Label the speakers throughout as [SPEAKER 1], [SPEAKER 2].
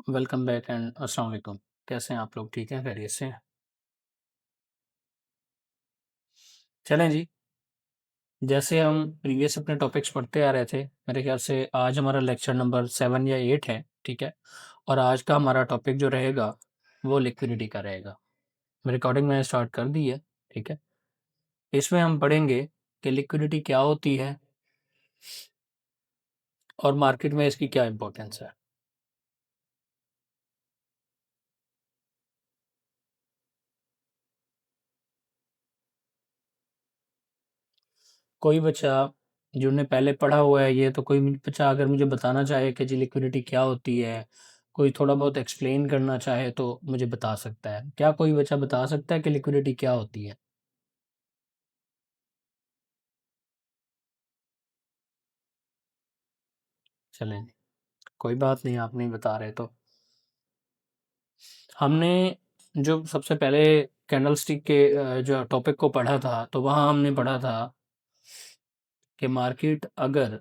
[SPEAKER 1] Welcome back and अस्सलाम वालेकुम। कैसे हैं आप लोग? ठीक हैं, खैरियत से हैं? चलें जी, जैसे हम प्रीवियस अपने टॉपिक्स पढ़ते आ रहे थे, मेरे ख्याल से आज हमारा लेक्चर नंबर 7 या 8 है, ठीक है? और आज का हमारा टॉपिक जो रहेगा, वो लिक्विडिटी का रहेगा। रिकॉर्डिंग मैंने स्टार्ट कर दी है, ठीक है? इसमें हम पढ़ेंगे कि लिक्विडिटी क्या होती है और मार्केट में इसकी क्या इम्पोर्टेंस है। कोई बच्चा जिन्होंने पहले पढ़ा हुआ है ये, तो कोई बच्चा अगर मुझे बताना चाहे कि जी लिक्विडिटी क्या होती है, कोई थोड़ा बहुत एक्सप्लेन करना चाहे तो मुझे बता सकता है। क्या कोई बच्चा बता सकता है कि लिक्विडिटी क्या होती है? चलें, कोई बात नहीं, आप नहीं बता रहे तो। हमने जो सबसे पहले कैंडलस्टिक के जो टॉपिक को पढ़ा था, तो वहाँ हमने पढ़ा था कि मार्केट अगर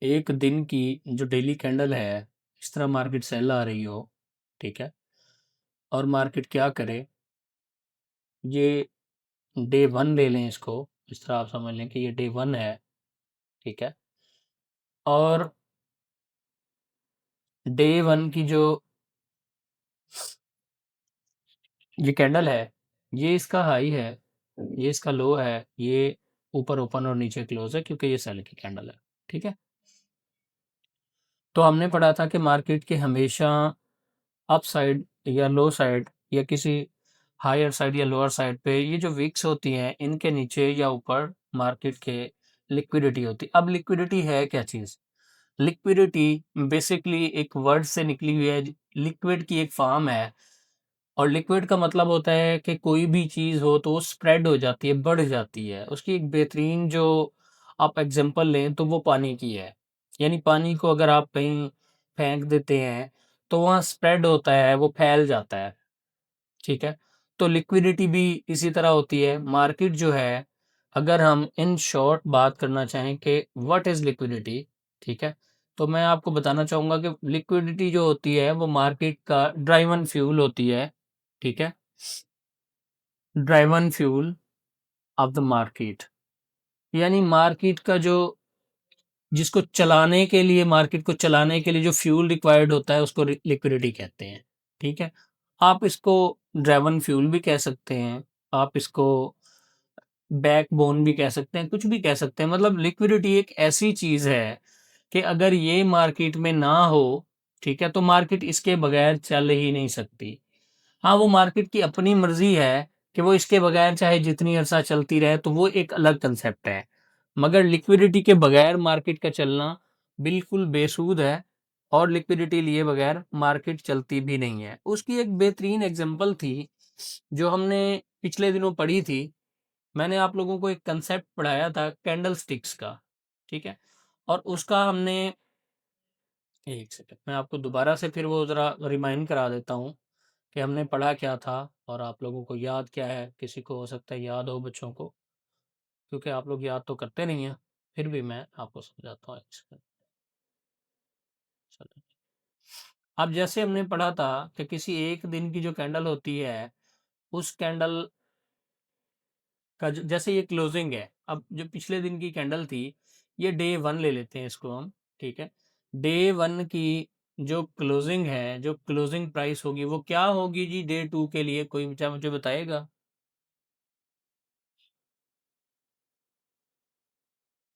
[SPEAKER 1] एक दिन की जो डेली कैंडल है, इस तरह मार्केट सेल आ रही हो, ठीक है? और मार्केट क्या करे, ये डे 1 ले लें इसको, इस तरह आप समझ लें कि ये डे 1 है, ठीक है? और डे 1 की जो ये कैंडल है, ये इसका हाई है, ये इसका लो है, ये ऊपर ओपन और नीचे क्लोज है क्योंकि ये सेल की कैंडल है, ठीक है? तो हमने पढ़ा था कि मार्केट के हमेशा अप साइड या लो साइड या किसी हायर साइड या लोअर साइड पे ये जो विक्स होती हैं, इनके नीचे या ऊपर मार्केट के लिक्विडिटी होती है। अब लिक्विडिटी है क्या चीज़? लिक्विडिटी बेसिकली एक वर्ड से निकली हुई है। लिक्विड की एक फॉर्म है और लिक्विड का मतलब होता है कि कोई भी चीज़ हो तो वो स्प्रेड हो जाती है, बढ़ जाती है। उसकी एक बेहतरीन जो आप एग्जांपल लें तो वो पानी की है। यानी पानी को अगर आप कहीं फेंक देते हैं तो वहाँ स्प्रेड होता है, वो फैल जाता है, ठीक है? तो लिक्विडिटी भी इसी तरह होती है। मार्केट जो है, अगर हम इन शॉर्ट बात करना चाहें कि व्हाट इज़ लिक्विडिटी, ठीक है? तो मैं आपको बताना चाहूँगा कि लिक्विडिटी जो होती है वो मार्केट का ड्राइवन फ्यूल होती है, ठीक है? Driven fuel of the market, यानी मार्केट का जो जिसको चलाने के लिए मार्केट को चलाने के लिए जो फ्यूल रिक्वायर्ड होता है उसको लिक्विडिटी कहते हैं, ठीक है? आप इसको ड्राइवन फ्यूल भी कह सकते हैं, आप इसको बैकबोन भी कह सकते हैं, कुछ भी कह सकते हैं। मतलब लिक्विडिटी एक ऐसी चीज़ है कि अगर ये मार्केट में ना हो, ठीक है, तो मार्केट इसके बगैर चल ही नहीं सकती। हाँ, वो मार्केट की अपनी मर्ज़ी है कि वो इसके बगैर चाहे जितनी अरसा चलती रहे, तो वो एक अलग कंसेप्ट है। मगर लिक्विडिटी के बगैर मार्केट का चलना बिल्कुल बेसूद है और लिक्विडिटी लिए बगैर मार्केट चलती भी नहीं है। उसकी एक बेहतरीन एग्ज़ाम्पल थी, जो हमने पिछले दिनों पढ़ी थी। मैंने आप लोगों को एक कंसेप्ट पढ़ाया था कैंडलस्टिक्स का, ठीक है? और उसका हमने एक सेकंड मैं आपको दोबारा से फिर वो ज़रा रिमाइंड करा देता हूँ कि हमने पढ़ा क्या था और आप लोगों को याद क्या है। किसी को हो सकता है याद हो बच्चों को, क्योंकि आप लोग याद तो करते नहीं हैं, फिर भी मैं आपको समझाता हूँ। एक सेकंड, चलो। अब जैसे हमने पढ़ा था कि किसी एक दिन की जो कैंडल होती है, उस कैंडल का जैसे ये क्लोजिंग है। अब जो पिछले दिन की कैंडल थी, ये डे 1 ले लेते हैं इसको हम, ठीक है? डे 1 की जो क्लोजिंग है, जो क्लोजिंग प्राइस होगी वो क्या होगी जी डे 2 के लिए? कोई बच्चा मुझे बताएगा?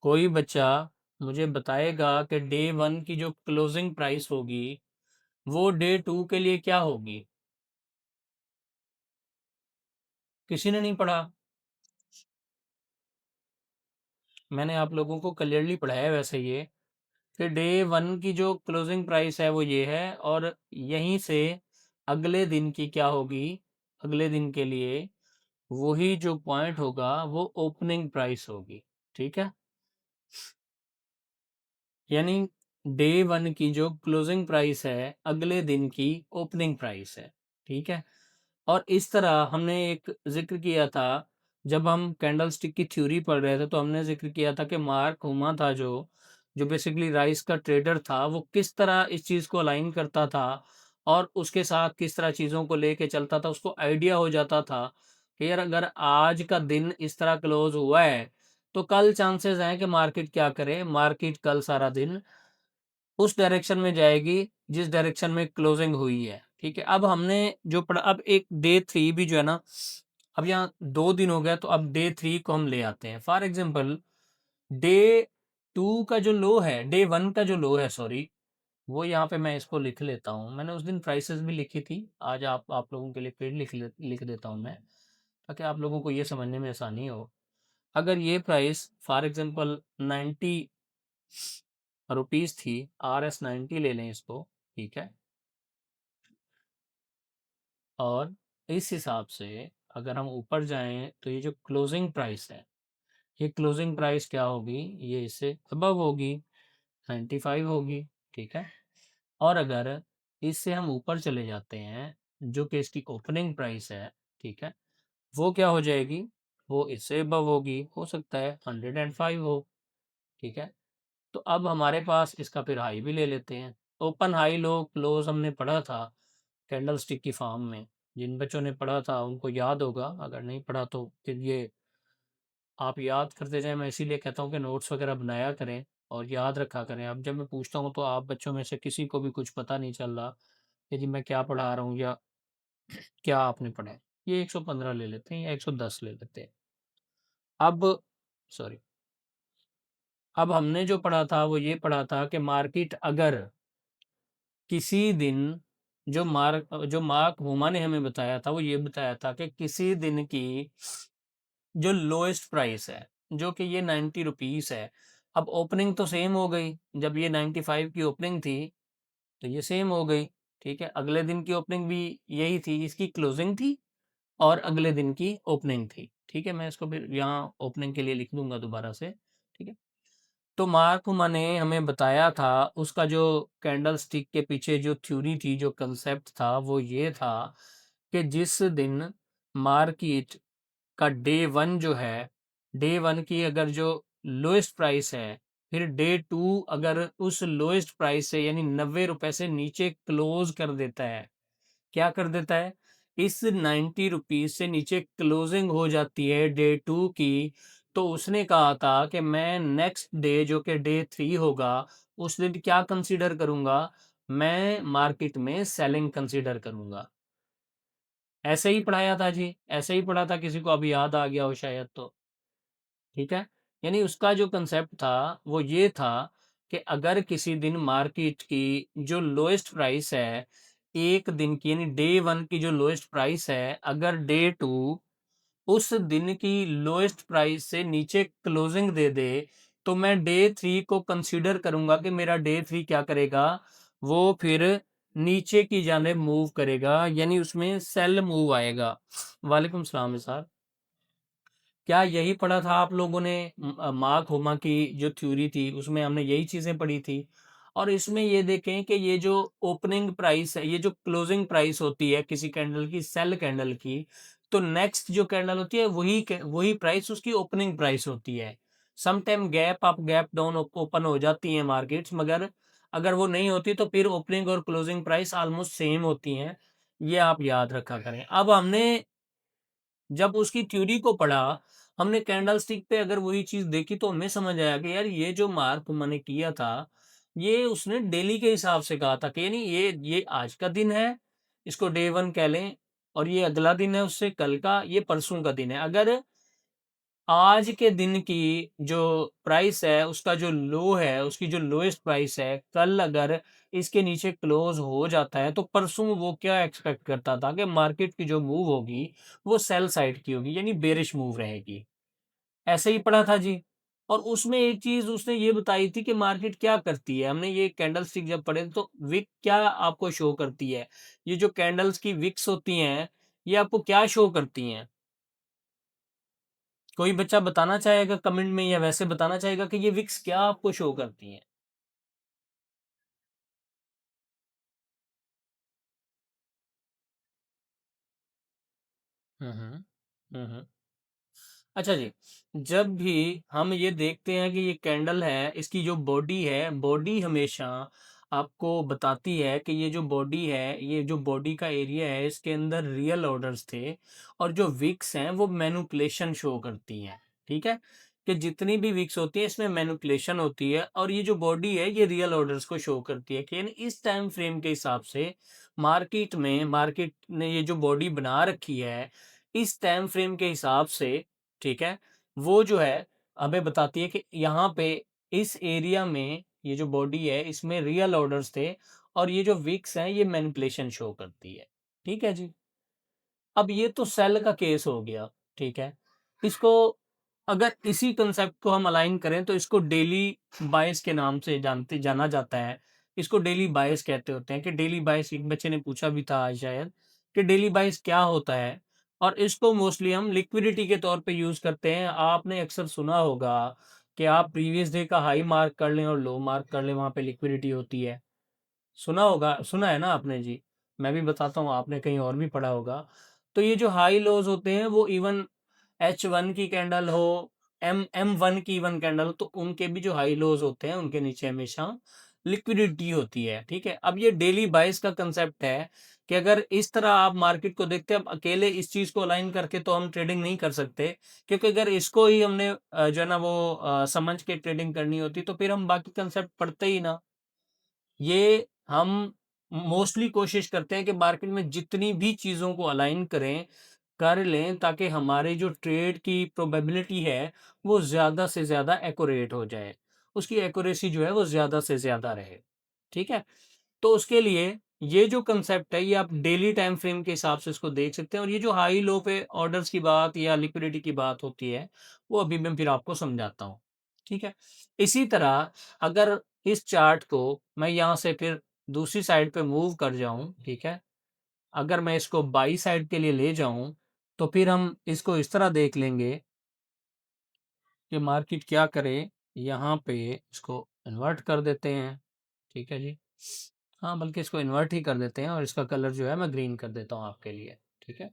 [SPEAKER 1] कोई बच्चा मुझे बताएगा कि डे 1 की जो क्लोजिंग प्राइस होगी वो डे 2 के लिए क्या होगी? किसी ने नहीं पढ़ा? मैंने आप लोगों को क्लियरली पढ़ाया है वैसे ये, कि डे 1 की जो क्लोजिंग प्राइस है वो ये है और यहीं से अगले दिन की क्या होगी? अगले दिन के लिए वही जो पॉइंट होगा वो ओपनिंग प्राइस होगी, ठीक है? यानी डे 1 की जो क्लोजिंग प्राइस है अगले दिन की ओपनिंग प्राइस है, ठीक है? और इस तरह हमने एक ज़िक्र किया था, जब हम कैंडलस्टिक की थ्योरी पढ़ रहे थे तो हमने ज़िक्र किया था कि मार्क हुमा था जो जो बेसिकली राइस का ट्रेडर था, वो किस तरह इस चीज़ को अलाइन करता था और उसके साथ किस तरह चीज़ों को लेके चलता था, उसको आइडिया हो जाता था कि यार अगर आज का दिन इस तरह क्लोज हुआ है तो कल चांसेस हैं कि मार्केट क्या करे, मार्केट कल सारा दिन उस डायरेक्शन में जाएगी जिस डायरेक्शन में क्लोजिंग हुई है। ठीक है, अब हमने जो पढ़ा, अब एक डे थ्री भी जो है ना, अब यहाँ 2 दिन हो गया तो अब डे थ्री को हम ले आते हैं। फॉर एग्जाम्पल डे टू का जो लो है, डे वन का जो लो है, सॉरी, वो यहाँ पे मैं इसको लिख लेता हूँ। मैंने उस दिन प्राइसेस भी लिखी थी, आज आप लोगों के लिए फिर लिख देता हूँ मैं, ताकि आप लोगों को ये समझने में आसानी हो। अगर ये प्राइस फॉर एग्जांपल 90 रुपीस थी, RS90 ले लें इसको, ठीक है, और इस हिसाब से अगर हम ऊपर जाएं तो ये जो क्लोजिंग प्राइस है, ये क्लोजिंग प्राइस क्या होगी, ये इससे अबव होगी, 95 होगी। ठीक है, और अगर इससे हम ऊपर चले जाते हैं जो कि इसकी ओपनिंग प्राइस है, ठीक है, वो क्या हो जाएगी, वो इससे अबव होगी, हो सकता है 105 हो। ठीक है, तो अब हमारे पास इसका फिर हाई भी ले लेते हैं। ओपन हाई लो क्लोज हमने पढ़ा था कैंडल स्टिक की फॉर्म में, जिन बच्चों ने पढ़ा था उनको याद होगा, अगर नहीं पढ़ा तो फिर ये आप याद करते जाएं। मैं इसीलिए कहता हूँ कि नोट्स वगैरह बनाया करें और याद रखा करें। अब जब मैं पूछता हूँ तो आप बच्चों में से किसी को भी कुछ पता नहीं चल रहा कि जी मैं क्या पढ़ा रहा हूँ या क्या आपने पढ़ा है। ये 115 ले लेते हैं या 110 ले लेते हैं। अब सॉरी, अब हमने जो पढ़ा था वो ये पढ़ा था कि मार्केट अगर किसी दिन, जो मार्क हुमा ने हमें बताया था, वो ये बताया था कि किसी दिन की जो लोएस्ट प्राइस है, जो कि ये 90 रुपीस है। अब ओपनिंग तो सेम हो गई, जब ये 95 की ओपनिंग थी तो ये सेम हो गई। ठीक है, अगले दिन की ओपनिंग भी यही थी, इसकी क्लोजिंग थी और अगले दिन की ओपनिंग थी। ठीक है, मैं इसको फिर यहाँ ओपनिंग के लिए लिख दूंगा दोबारा से। ठीक है, तो मार्क ने हमें बताया था, उसका जो कैंडल स्टिक के पीछे जो थ्योरी थी, जो कंसेप्ट था, वो ये था कि जिस दिन मार्केट का डे वन जो है, डे वन की अगर जो लोएस्ट प्राइस है, फिर डे टू अगर उस लोएस्ट प्राइस से यानी 90 रुपए से नीचे क्लोज कर देता है, क्या कर देता है, इस 90 रुपीज से नीचे क्लोजिंग हो जाती है डे टू की, तो उसने कहा था कि मैं नेक्स्ट डे जो कि डे थ्री होगा, उस दिन क्या कंसीडर करूंगा, मैं मार्केट में सेलिंग कंसीडर करूंगा। ऐसे ही पढ़ाया था जी, ऐसे ही पढ़ा था, किसी को अभी याद आ गया हो शायद तो। ठीक है, यानी उसका जो कंसेप्ट था वो ये था कि अगर किसी दिन मार्केट की जो लोएस्ट प्राइस है एक दिन की, यानी डे वन की जो लोएस्ट प्राइस है, अगर डे टू उस दिन की लोएस्ट प्राइस से नीचे क्लोजिंग दे दे, तो मैं डे थ्री को कंसीडर करूंगा कि मेरा डे थ्री क्या करेगा, वो फिर नीचे की जाने मूव करेगा, यानी उसमें सेल मूव आएगा। वालेकुम सलाम सर, क्या यही पढ़ा था आप लोगों ने? मार्क होमा की जो थ्योरी थी उसमें हमने यही चीजें पढ़ी थी। और इसमें ये देखें कि ये जो ओपनिंग प्राइस है, ये जो क्लोजिंग प्राइस होती है किसी कैंडल की, सेल कैंडल की, तो नेक्स्ट जो कैंडल होती है वही प्राइस उसकी ओपनिंग प्राइस होती है। Some time gap up gap down open हो जाती है मार्केट्स, मगर अगर वो नहीं होती तो फिर ओपनिंग और क्लोजिंग प्राइस ऑलमोस्ट सेम होती हैं। ये आप याद रखा करें। अब हमने जब उसकी थ्योरी को पढ़ा, हमने कैंडल स्टिक पे अगर वही चीज देखी तो हमें समझ आया कि यार ये जो मार्क मैंने किया था, ये उसने डेली के हिसाब से कहा था कि यानी ये आज का दिन है, इसको डे वन कह लें, और ये अगला दिन है उससे कल का, ये परसों का दिन है। अगर आज के दिन की जो प्राइस है, उसका जो लो है, उसकी जो लोएस्ट प्राइस है, कल अगर इसके नीचे क्लोज हो जाता है तो परसों वो क्या एक्सपेक्ट करता था कि मार्केट की जो मूव होगी वो सेल साइड की होगी, यानी बेरिश मूव रहेगी। ऐसे ही पढ़ा था जी। और उसमें एक चीज उसने ये बताई थी कि मार्केट क्या करती है, हमने ये कैंडल स्टिक जब पढ़े तो विक क्या आपको शो करती है, ये जो कैंडल्स की विक्स होती हैं ये आपको क्या शो करती हैं? कोई बच्चा बताना चाहेगा कमेंट में, या वैसे बताना चाहेगा कि ये विक्स क्या आपको शो करती हैं? हम्म हम्म हम्म अच्छा जी, जब भी हम ये देखते हैं कि ये कैंडल है, इसकी जो बॉडी है, बॉडी हमेशा आपको बताती है कि ये जो बॉडी है, ये जो बॉडी का एरिया है, इसके अंदर रियल ऑर्डर्स थे और जो विक्स हैं, वो मैनिपुलेशन शो करती हैं, ठीक है? कि जितनी भी विक्स होती हैं, इसमें मैनिपुलेशन होती है और ये जो बॉडी है, ये रियल ऑर्डर्स को शो करती है कि यानी इस टाइम फ्रेम के हिसाब से मार्केट ने ये जो बॉडी बना रखी है, इस टाइम फ्रेम के हिसाब से, ठीक है? वो जो है हमें बताती है कि यहाँ पे इस एरिया में ये जो बॉडी है इसमें रियल ऑर्डर्स थे और ये जो विक्स हैं ये मैनिपुलेशन शो करती है। ठीक है जी। अब ये तो सेल का केस हो गया, ठीक है? इसको अगर इसी कांसेप्ट को हम अलाइन करें तो इसको डेली बायस के नाम से जानते जाना जाता है। इसको डेली बायस कहते होते हैं कि डेली बायस एक बच्चे ने पूछा भी था आज शायद कि डेली बायस क्या होता है? और इसको मोस्टली हम लिक्विडिटी के तौर पे यूज़ करते हैं। आपने अक्सर सुना होगा कि आप प्रीवियस डे का हाई मार्क कर लें और लो मार्क कर लें, वहाँ पे लिक्विडिटी होती है। सुना होगा, सुना है ना आपने जी? मैं भी बताता हूँ, आपने कहीं और भी पढ़ा होगा। तो ये जो हाई लोज़ होते हैं वो इवन H1 की कैंडल हो, M1 की इवन कैंडल हो, तो उनके भी जो हाई लोज़ होते हैं, उनके नीचे हमेशा लिक्विडिटी होती है, ठीक है? अब ये डेली बायस का कांसेप्ट है कि अगर इस तरह आप मार्केट को देखते हैं, अब अकेले इस चीज़ को अलाइन करके तो हम ट्रेडिंग नहीं कर सकते, क्योंकि अगर इसको ही हमने जो है ना वो समझ के ट्रेडिंग करनी होती, तो फिर हम बाकी कांसेप्ट पढ़ते ही ना। ये हम मोस्टली कोशिश करते हैं कि मार्केट में जितनी भी चीज़ों को अलाइन करें, कर लें ताकि हमारे जो ट्रेड की प्रोबेबिलिटी है, वो ज़्यादा से ज़्यादा एक्यूरेट हो जाए। उसकी एक्यूरेसी जो है वो ज़्यादा से ज़्यादा रहे। ठीक है? तो उसके लिए ये जो कांसेप्ट है ये आप डेली टाइम फ्रेम के हिसाब से इसको देख सकते हैं और ये जो हाई लो पे ऑर्डर्स की बात या लिक्विडिटी की बात होती है, वो अभी मैं फिर आपको समझाता हूँ। ठीक है? इसी तरह अगर इस चार्ट को मैं यहाँ से फिर दूसरी साइड पे मूव कर जाऊँ, ठीक है? अगर मैं इसको बाई साइड के लिए ले जाऊँ, तो फिर हम इसको इस तरह देख लेंगे कि मार्केट क्या करे, यहाँ पे इसको इन्वर्ट कर देते हैं। ठीक है जी। हाँ, बल्कि इसको इन्वर्ट ही कर देते हैं और इसका कलर जो है मैं ग्रीन कर देता हूँ आपके लिए। ठीक है?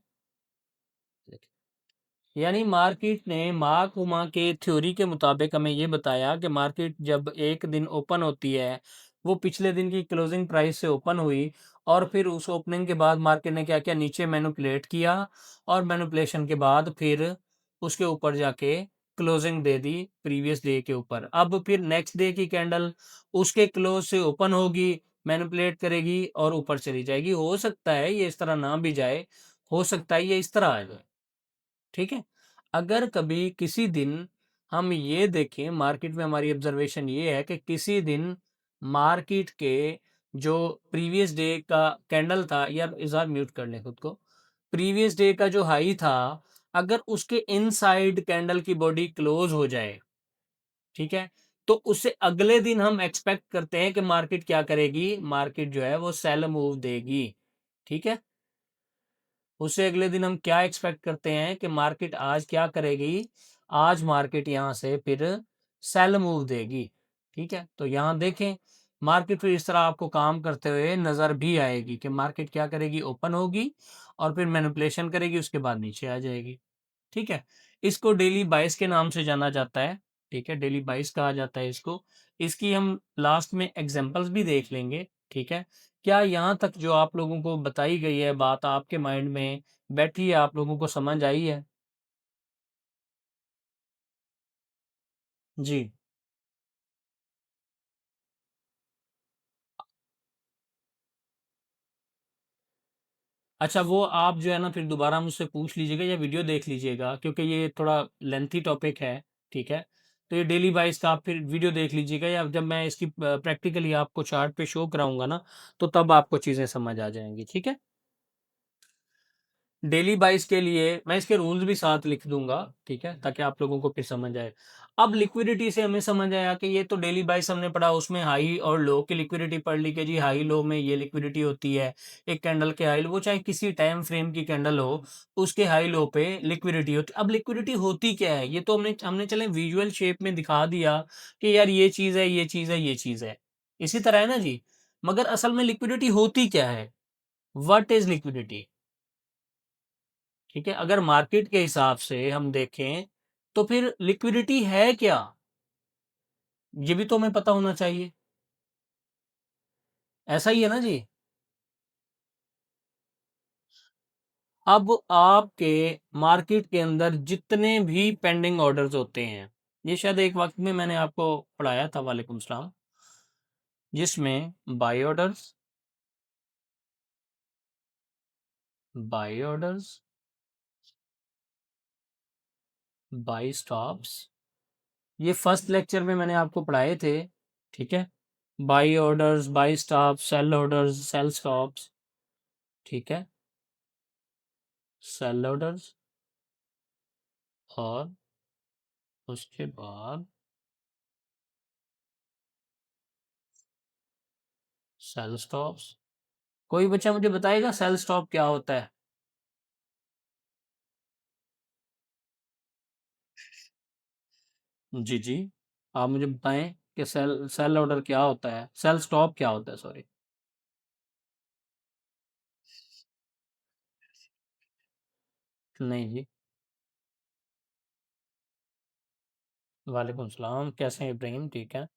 [SPEAKER 1] यानी मार्केट ने मार्क-वुमा के थ्योरी के मुताबिक हमें ये बताया कि मार्केट जब एक दिन ओपन होती है, वो पिछले दिन की क्लोजिंग प्राइस से ओपन हुई और फिर उस ओपनिंग के बाद मार्केट ने क्या किया, नीचे मैनिपुलेट किया और मैनिपुलेशन के बाद फिर उसके ऊपर जाके closing they the previous day के ऊपर। अब फिर नेक्स्ट डे की कैंडल उसके क्लोज से ओपन होगी, मैनिपुलेट करेगी और ऊपर चली जाएगी। हो सकता है ये इस तरह ना भी जाए, हो सकता है ये इस तरह आ जाए। ठीक है? अगर कभी किसी दिन हम ये देखें, मार्केट में हमारी ऑब्जर्वेशन ये है कि किसी दिन मार्केट के जो प्रीवियस डे का कैंडल था, यार इज़हार म्यूट कर लें खुद को। प्रीवियस डे का जो हाई था, अगर उसके इनसाइड कैंडल की बॉडी क्लोज हो जाए, ठीक है? तो उससे अगले दिन हम एक्सपेक्ट करते हैं कि मार्केट क्या करेगी? मार्केट जो है वो सेल मूव देगी। ठीक है? उससे अगले दिन हम क्या एक्सपेक्ट करते हैं कि मार्केट आज क्या करेगी? आज मार्केट यहाँ से फिर सेल मूव देगी। ठीक है? तो यहाँ देखें, मार्केट फिर इस तरह आपको काम करते हुए नज़र भी आएगी कि मार्केट क्या करेगी? ओपन होगी और फिर मैनिपुलेशन करेगी, उसके बाद नीचे आ जाएगी। ठीक है? इसको डेली बायस के नाम से जाना जाता है। ठीक है? डेली बायस कहा जाता है इसको। इसकी हम लास्ट में एग्ज़ाम्पल्स भी देख लेंगे। ठीक है? क्या यहाँ तक जो आप लोगों को बताई गई है बात आपके माइंड में बैठी है, आप लोगों को समझ आई है? जी। अच्छा, वो आप जो है ना फिर दोबारा मुझसे पूछ लीजिएगा या वीडियो देख लीजिएगा, क्योंकि ये थोड़ा लेंथी टॉपिक है। ठीक है? तो ये डेली वाइज़ का आप फिर वीडियो देख लीजिएगा या जब मैं इसकी प्रैक्टिकली आपको चार्ट पे शो कराऊँगा ना, तो तब आपको चीज़ें समझ आ जाएँगी। ठीक है? डेली बाइस के लिए मैं इसके रूल्स भी साथ लिख दूंगा, ठीक है, ताकि आप लोगों को फिर समझ आए। अब लिक्विडिटी से हमें समझ आया कि ये तो डेली बाइस हमने पढ़ा, उसमें हाई और लो की लिक्विडिटी पढ़ ली कि जी हाई लो में ये लिक्विडिटी होती है। एक कैंडल के हाई लो, वो चाहे किसी टाइम फ्रेम की कैंडल हो, उसके हाई लो पे लिक्विडिटी होती है। अब लिक्विडिटी होती क्या है, ये तो हमने हमने चले विजुअल शेप में दिखा दिया कि यार ये चीज़ है, ये चीज़ है, ये चीज़ है, इसी तरह है ना जी। मगर असल में लिक्विडिटी होती क्या है? What is liquidity? ठीक है, अगर मार्केट के हिसाब से हम देखें, तो फिर लिक्विडिटी है क्या, ये भी तो हमें पता होना चाहिए। ऐसा ही है ना जी। अब आपके मार्केट के अंदर जितने भी पेंडिंग ऑर्डर्स होते हैं, ये शायद एक वक्त में मैंने आपको पढ़ाया था, वालेकुम सलाम, जिसमें buy orders, buy orders, buy stops, ये फर्स्ट लेक्चर में मैंने आपको पढ़ाए थे। ठीक है, buy orders, buy stops, sell orders, sell stops. ठीक है, सेल ऑर्डर्स, और उसके बाद सेल स्टॉप्स। कोई बच्चा मुझे बताएगा सेल स्टॉप क्या होता है? जी जी, आप मुझे बताएं कि सेल सेल ऑर्डर क्या होता है, सेल स्टॉप क्या होता है, सॉरी। नहीं जी। वालेकुम सलाम, कैसे हैं इब्राहिम? ठीक है।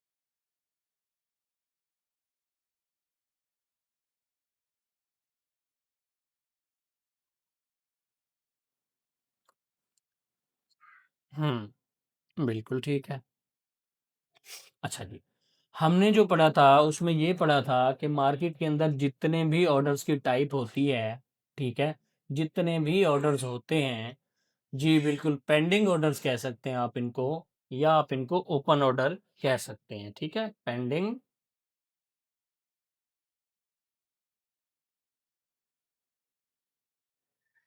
[SPEAKER 1] बिल्कुल ठीक है। अच्छा जी, हमने जो पढ़ा था उसमें ये पढ़ा था कि मार्केट के अंदर जितने भी ऑर्डर्स की टाइप होती है, ठीक है, जितने भी ऑर्डर्स होते हैं, जी बिल्कुल, पेंडिंग ऑर्डर्स कह सकते हैं आप इनको, या आप इनको ओपन ऑर्डर कह सकते हैं। ठीक है, पेंडिंग,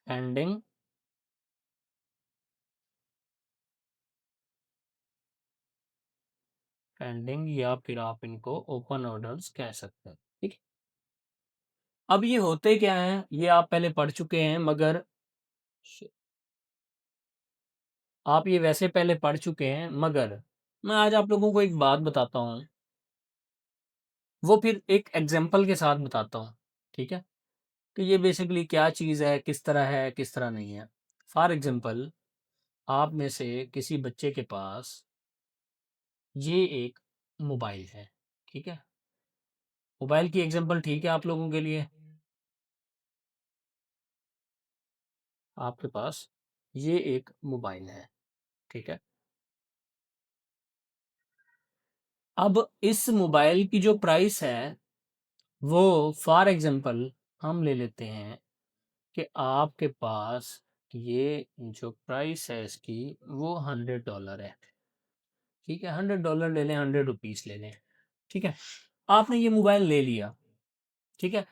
[SPEAKER 1] पेंडिंग, पेंडिंग, या फिर आप इनको ओपन ऑर्डर्स कह सकते हैं। ठीक है, अब ये होते क्या हैं, ये आप पहले पढ़ चुके हैं, मगर आप ये वैसे पहले पढ़ चुके हैं, मगर मैं आज आप लोगों को एक बात बताता हूँ, वो फिर एक एग्जाम्पल के साथ बताता हूँ। ठीक है, कि ये बेसिकली क्या चीज़ है, किस तरह नहीं है। फॉर एग्जाम्पल, आप में से किसी बच्चे के पास ये एक मोबाइल है। ठीक है, मोबाइल की एग्जाम्पल ठीक है आप लोगों के लिए। आपके पास ये एक मोबाइल है। ठीक है, अब इस मोबाइल की जो प्राइस है, वो फॉर एग्जाम्पल हम ले लेते हैं कि आपके पास ये जो प्राइस है इसकी, वो $100 है। ठीक है, $100 ले लें, 100 रुपीस ले लें। ठीक है, आपने ये मोबाइल ले लिया। ठीक है,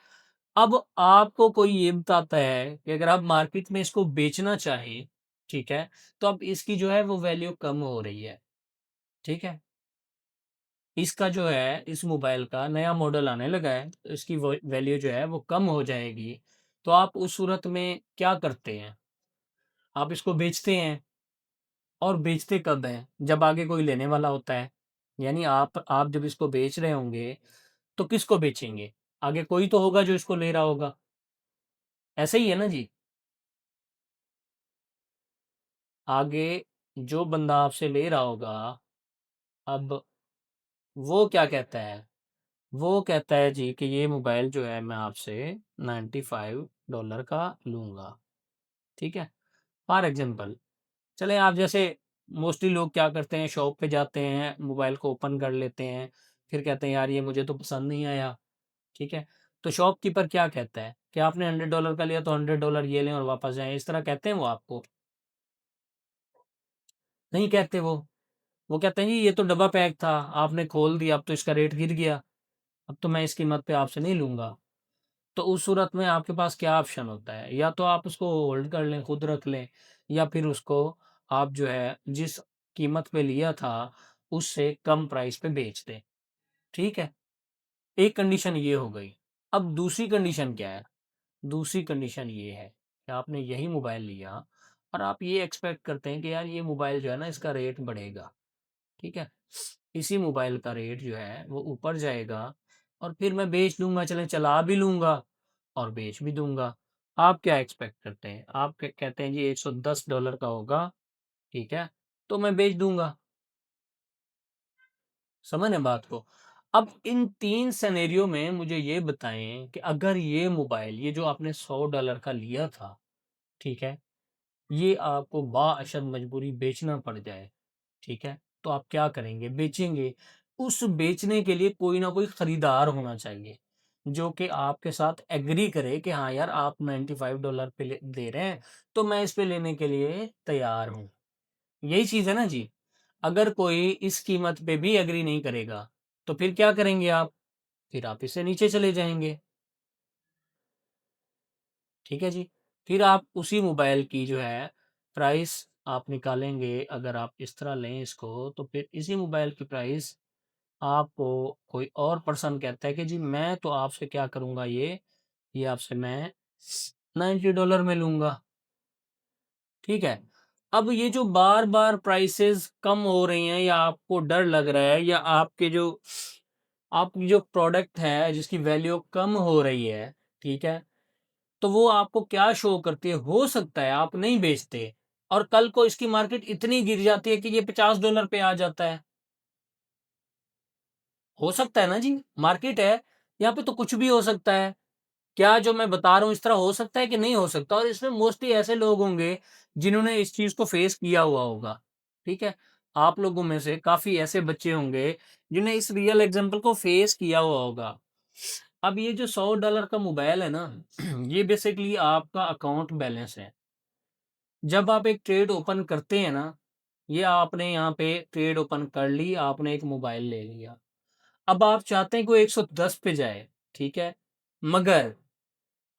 [SPEAKER 1] अब आपको कोई ये बताता है कि अगर आप मार्केट में इसको बेचना चाहें, ठीक है, तो अब इसकी जो है वो वैल्यू कम हो रही है। ठीक है, इसका जो है, इस मोबाइल का नया मॉडल आने लगा है, तो इसकी वैल्यू जो है वो कम हो जाएगी। तो आप उस सूरत में क्या करते हैं? आप इसको बेचते हैं। और बेचते कब हैं? जब आगे कोई लेने वाला होता है। यानी आप जब इसको बेच रहे होंगे, तो किसको बेचेंगे? आगे कोई तो होगा जो इसको ले रहा होगा। ऐसे ही है ना जी? आगे जो बंदा आपसे ले रहा होगा, अब वो क्या कहता है? वो कहता है जी कि ये मोबाइल जो है मैं आपसे $95 का लूँगा। ठीक है? फॉर एग्ज़ाम्पल, चलें, आप जैसे मोस्टली लोग क्या करते हैं, शॉप पे जाते हैं, मोबाइल को ओपन कर लेते हैं, फिर कहते हैं यार ये मुझे तो पसंद नहीं आया। ठीक है? तो शॉपकीपर क्या कहता है कि आपने $100 का लिया तो $100 ये लें और वापस जाएँ, इस तरह कहते हैं वो आपको? नहीं कहते वो। वो कहते हैं जी ये तो डब्बा पैक था, आपने खोल दिया, अब तो इसका रेट गिर गया, अब तो मैं इस कीमत पे आपसे नहीं लूँगा। तो उस सूरत में आपके पास क्या ऑप्शन होता है? या तो आप उसको होल्ड कर लें, खुद रख लें, या फिर उसको आप जो है जिस कीमत पे लिया था, उससे कम प्राइस पे बेच दें। ठीक है? एक कंडीशन ये हो गई। अब दूसरी कंडीशन क्या है? दूसरी कंडीशन ये है कि आपने यही मोबाइल लिया और आप ये एक्सपेक्ट करते हैं कि यार ये मोबाइल जो है ना, इसका रेट बढ़ेगा। ठीक है, इसी मोबाइल का रेट जो है वो ऊपर जाएगा, और फिर मैं बेच दूंगा, चले चला भी लूंगा और बेच भी दूंगा। आप क्या एक्सपेक्ट करते हैं? आप कहते हैं जी $110 का होगा। ठीक है, तो मैं बेच दूँगा। समझ रहे हैं बात को? अब इन 3 सिनेरियो में मुझे ये बताएँ कि अगर ये मोबाइल, ये जो आपने $100 का लिया था, ठीक है? ये आपको बाअशद मजबूरी बेचना पड़ जाए, ठीक है? तो आप क्या करेंगे? बेचेंगे। उस बेचने के लिए कोई ना कोई खरीदार होना चाहिए, जो कि आपके साथ एग्री करे कि हाँ यार, आप $95 पे दे रहे हैं, तो मैं इस पे लेने के लिए तैयार हूँ। यही चीज़ है ना जी। अगर कोई इस कीमत पे भी एग्री नहीं करेगा, तो फिर क्या करेंगे आप? फिर आप इससे नीचे चले जाएँगे, ठीक है जी। फिर आप उसी मोबाइल की जो है प्राइस आप निकालेंगे, अगर आप इस तरह लें इसको, तो फिर इसी मोबाइल की प्राइस आपको कोई और पर्सन कहता है कि जी मैं तो आपसे क्या करूँगा, ये आपसे मैं $90 में लूँगा, ठीक है? अब ये जो बार-बार प्राइसेज़ कम हो रही हैं, या आपको डर लग रहा है, या आपकी जो प्रोडक्ट है जिसकी वैल्यू कम हो रही है, ठीक है? तो वो आपको क्या शो करती है? हो सकता है आप नहीं बेचते और कल को इसकी मार्केट इतनी गिर जाती है कि ये $50 पे आ जाता है। हो सकता है ना जी, मार्केट है, यहाँ पे तो कुछ भी हो सकता है। क्या जो मैं बता रहा हूँ इस तरह हो सकता है कि नहीं हो सकता? और इसमें मोस्टली ऐसे लोग होंगे जिन्होंने इस चीज़ को फेस किया हुआ होगा, ठीक है? आप लोगों में से काफ़ी ऐसे बच्चे होंगे जिन्हें इस रियल एग्ज़ाम्पल को फेस किया हुआ होगा। अब ये जो $100 का मोबाइल है ना, ये बेसिकली आपका अकाउंट बैलेंस है। जब आप एक ट्रेड ओपन करते हैं ना, ये आपने यहाँ पे ट्रेड ओपन कर ली, आपने एक मोबाइल ले लिया। अब आप चाहते हैं कि वो 110 पे जाए, ठीक है? मगर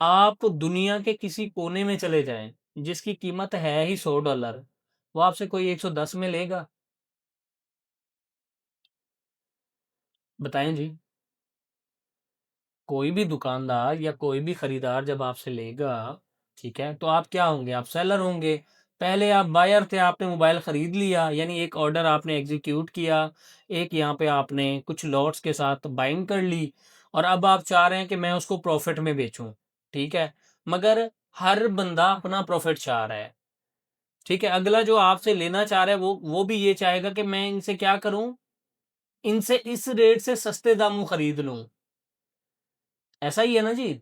[SPEAKER 1] आप दुनिया के किसी कोने में चले जाएँ, जिसकी कीमत है ही $100, वो आपसे कोई 110 में लेगा? बताएँ जी। कोई भी दुकानदार या कोई भी खरीदार जब आपसे लेगा, ठीक है? तो आप क्या होंगे? आप सेलर होंगे। पहले आप बायर थे, आपने मोबाइल खरीद लिया, यानी एक ऑर्डर आपने एग्ज़ीक्यूट किया, एक यहाँ पे आपने कुछ लॉट्स के साथ बाइंग कर ली, और अब आप चाह रहे हैं कि मैं उसको प्रॉफ़िट में बेचूँ, ठीक है? मगर हर बंदा अपना प्रॉफ़िट चाह रहा है, ठीक है? अगला जो आपसे लेना चाह रहा है, वो भी ये चाहेगा कि मैं इनसे क्या करूँ? इनसे इस रेट से सस्ते दामों खरीद लूँ। ऐसा ही है ना जी?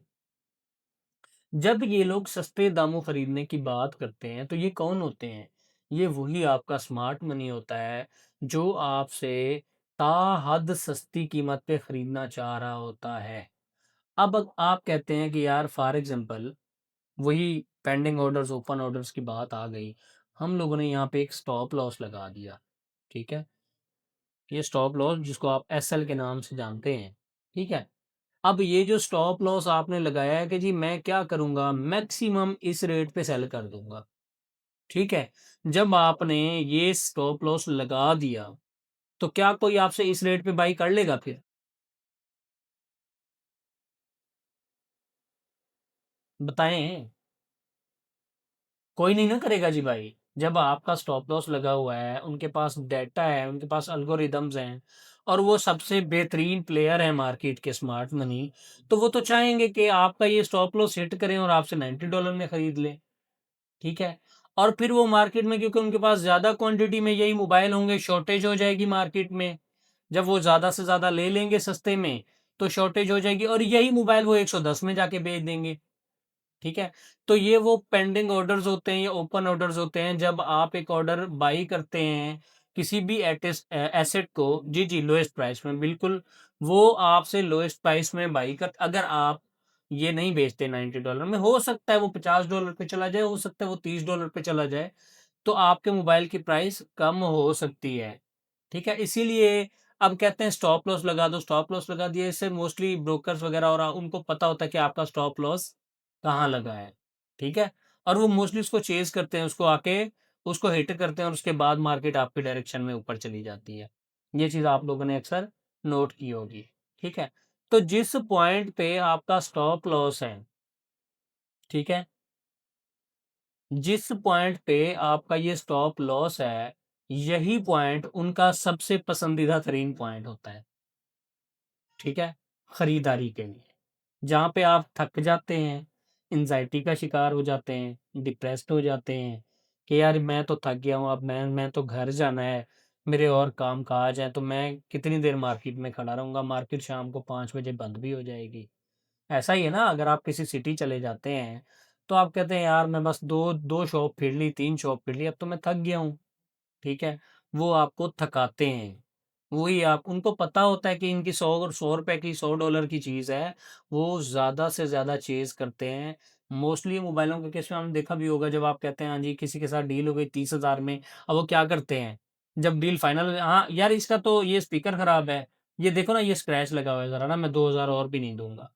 [SPEAKER 1] जब ये लोग सस्ते दामों खरीदने की बात करते हैं, तो ये कौन होते हैं? ये वही आपका स्मार्ट मनी होता है, जो आपसे ताहद सस्ती कीमत पे खरीदना चाह रहा होता है। अब आप कहते हैं कि यार फॉर एग्ज़ाम्पल वही पेंडिंग ऑर्डर्स, ओपन ऑर्डर्स की बात आ गई। हम लोगों ने यहाँ पे एक स्टॉप लॉस लगा दिया, ठीक है? ये स्टॉप लॉस जिसको आप एसएल के नाम से जानते हैं, ठीक है? अब ये जो स्टॉप लॉस आपने लगाया है कि जी मैं क्या करूँगा, मैक्सिमम इस रेट पे सेल कर दूँगा, ठीक है? जब आपने ये स्टॉप लॉस लगा दिया, तो क्या कोई आपसे इस रेट पे बाई कर लेगा फिर? बताएँ? कोई नहीं ना करेगा जी भाई। जब आपका स्टॉप लॉस लगा हुआ है, उनके पास डेटा है, उनके पास एल्गोरिदम्स हैं, और वो सबसे बेहतरीन प्लेयर है मार्केट के स्मार्ट मनी, तो वो तो चाहेंगे कि आपका ये स्टॉप लॉस हिट करें और आपसे $90 में खरीद लें। ठीक है? और फिर वो मार्केट में, क्योंकि उनके पास ज़्यादा क्वांटिटी में यही मोबाइल होंगे, शॉर्टेज हो जाएगी मार्केट में। जब वो ज़्यादा से ज़्यादा ले लेंगे सस्ते में, तो शॉर्टेज हो जाएगी और यही मोबाइल वो 110 में जाके बेच देंगे। ठीक है? तो ये वो पेंडिंग ऑर्डर्स होते हैं या ओपन ऑर्डर्स होते हैं, जब आप एक ऑर्डर बाई करते हैं किसी भी एसेट को, जी, जी, लोएस्ट प्राइस में, बिल्कुल, वो आपसे लोएस्ट प्राइस में बाई कर, अगर आप ये नहीं बेचते $90 में, हो सकता है वो $50 पे चला जाए, हो सकता है वो $30 पे चला जाए, तो आपके मोबाइल की प्राइस कम हो सकती है। ठीक है? इसीलिए अब कहते हैं स्टॉप लॉस लगा दो, स्टॉप लॉस लगा दिया, इससे मोस्टली ब्रोकर्स वगैरह और उनको पता होता है कि आपका स्टॉप लॉस कहाँ लगा है। ठीक है? और वो मोस्टली उसको चेज़ करते हैं, उसको आके उसको हिट करते हैं और उसके बाद मार्केट आपके डायरेक्शन में ऊपर चली जाती है। ये चीज़ आप लोगों ने अक्सर नोट की होगी। ठीक है? तो जिस पॉइंट पे आपका स्टॉप लॉस है, ठीक है? जिस पॉइंट पे आपका ये स्टॉप लॉस है, यही पॉइंट उनका सबसे पसंदीदा तरीन पॉइंट होता है। ठीक है? खरीदारी के लिए। जहाँ पे आप थक जाते हैं, एंग्ज़ायटी का शिकार हो जाते हैं, डिप्रेस्ड हो जाते हैं, कि यार मैं तो थक गया हूँ, अब मैं तो घर जाना है, मेरे और काम-काज हैं, तो मैं कितनी देर मार्केट में खड़ा रहूँगा, मार्केट शाम को 5 बजे बंद भी हो जाएगी। ऐसा ही है ना, अगर आप किसी सिटी चले जाते हैं, तो आप कहते हैं यार मैं बस 2 शॉप फिर ली, 3 शॉप फिर ली, अब तो मैं थक गया हूँ, ठीक है? वो आपको थकाते हैं। वही आप उनको पता होता है कि इनकी 100 और ₹100 की, $100 की चीज़ है, वो ज़्यादा से ज़्यादा चेज़ करते हैं। मोस्टली मोबाइलों के केस में आपने देखा भी होगा, जब आप कहते हैं हाँ जी, किसी के साथ डील हो गई 30,000 में, अब वो क्या करते हैं, जब डील फाइनल हो हाँ, यार इसका तो ये स्पीकर खराब है, ये देखो ना ये स्क्रैच लगा हुआ है ज़रा ना, मैं 2,000 और भी नहीं दूँगा।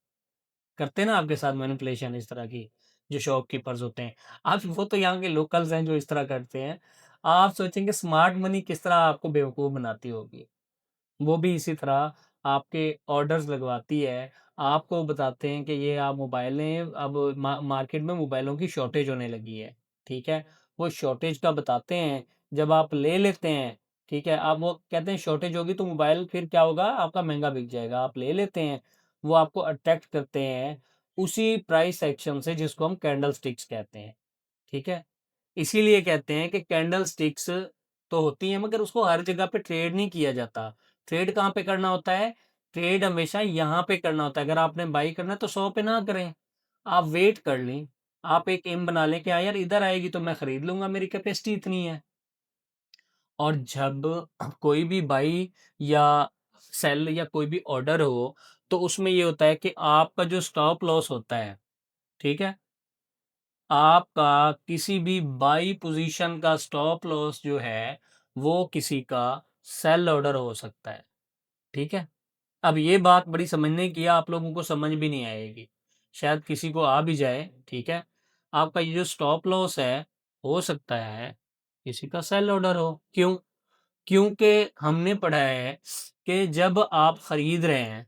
[SPEAKER 1] करते हैं ना आपके साथ मैनिपुलेशन इस तरह की, जो शॉपकीपर्स होते हैं। आप वो तो यहाँ के लोकल्स हैं जो इस तरह करते हैं। आप सोचेंगे स्मार्ट मनी किस तरह आपको बेवकूफ़ बनाती होगी। वो भी इसी तरह आपके ऑर्डर्स लगवाती है, आपको बताते हैं कि ये आप मोबाइल लें, अब मार्केट में मोबाइलों की शॉर्टेज होने लगी है, ठीक है? वो शॉर्टेज का बताते हैं, जब आप ले लेते हैं, ठीक है? आप वो कहते हैं शॉर्टेज होगी तो मोबाइल फिर क्या होगा, आपका महँगा बिक जाएगा। आप ले लेते हैं, वो आपको अट्रैक्ट करते हैं उसी प्राइस सेक्शन से जिसको हम कैंडल स्टिक्स कहते हैं, ठीक है? इसीलिए कहते हैं कि कैंडल स्टिक्स तो होती हैं, मगर उसको हर जगह पे ट्रेड नहीं किया जाता। ट्रेड कहाँ पे करना होता है? ट्रेड हमेशा यहाँ पे करना होता है। अगर आपने बाई करना है तो 100 पे ना करें। आप वेट कर लें। आप एक एम बना लें कि हाँ यार इधर आएगी तो मैं खरीद लूँगा, मेरी कैपेसिटी इतनी है। और जब कोई भी बाई या सेल या कोई भी ऑर्डर हो, तो उसमें ये होता है कि आपका जो स्टॉप लॉस होता है, ठीक है? आपका किसी भी बाई पोजीशन का स्टॉप लॉस जो है, वो किसी का सेल ऑर्डर हो सकता है, ठीक है? अब ये बात बड़ी समझने की है, आप लोगों को समझ भी नहीं आएगी। शायद किसी को आ भी जाए, ठीक है? आपका ये जो स्टॉप लॉस है, हो सकता है किसी का सेल ऑर्डर हो। क्यों? क्योंकि हमने पढ़ा है कि जब आप खरीद रहे हैं,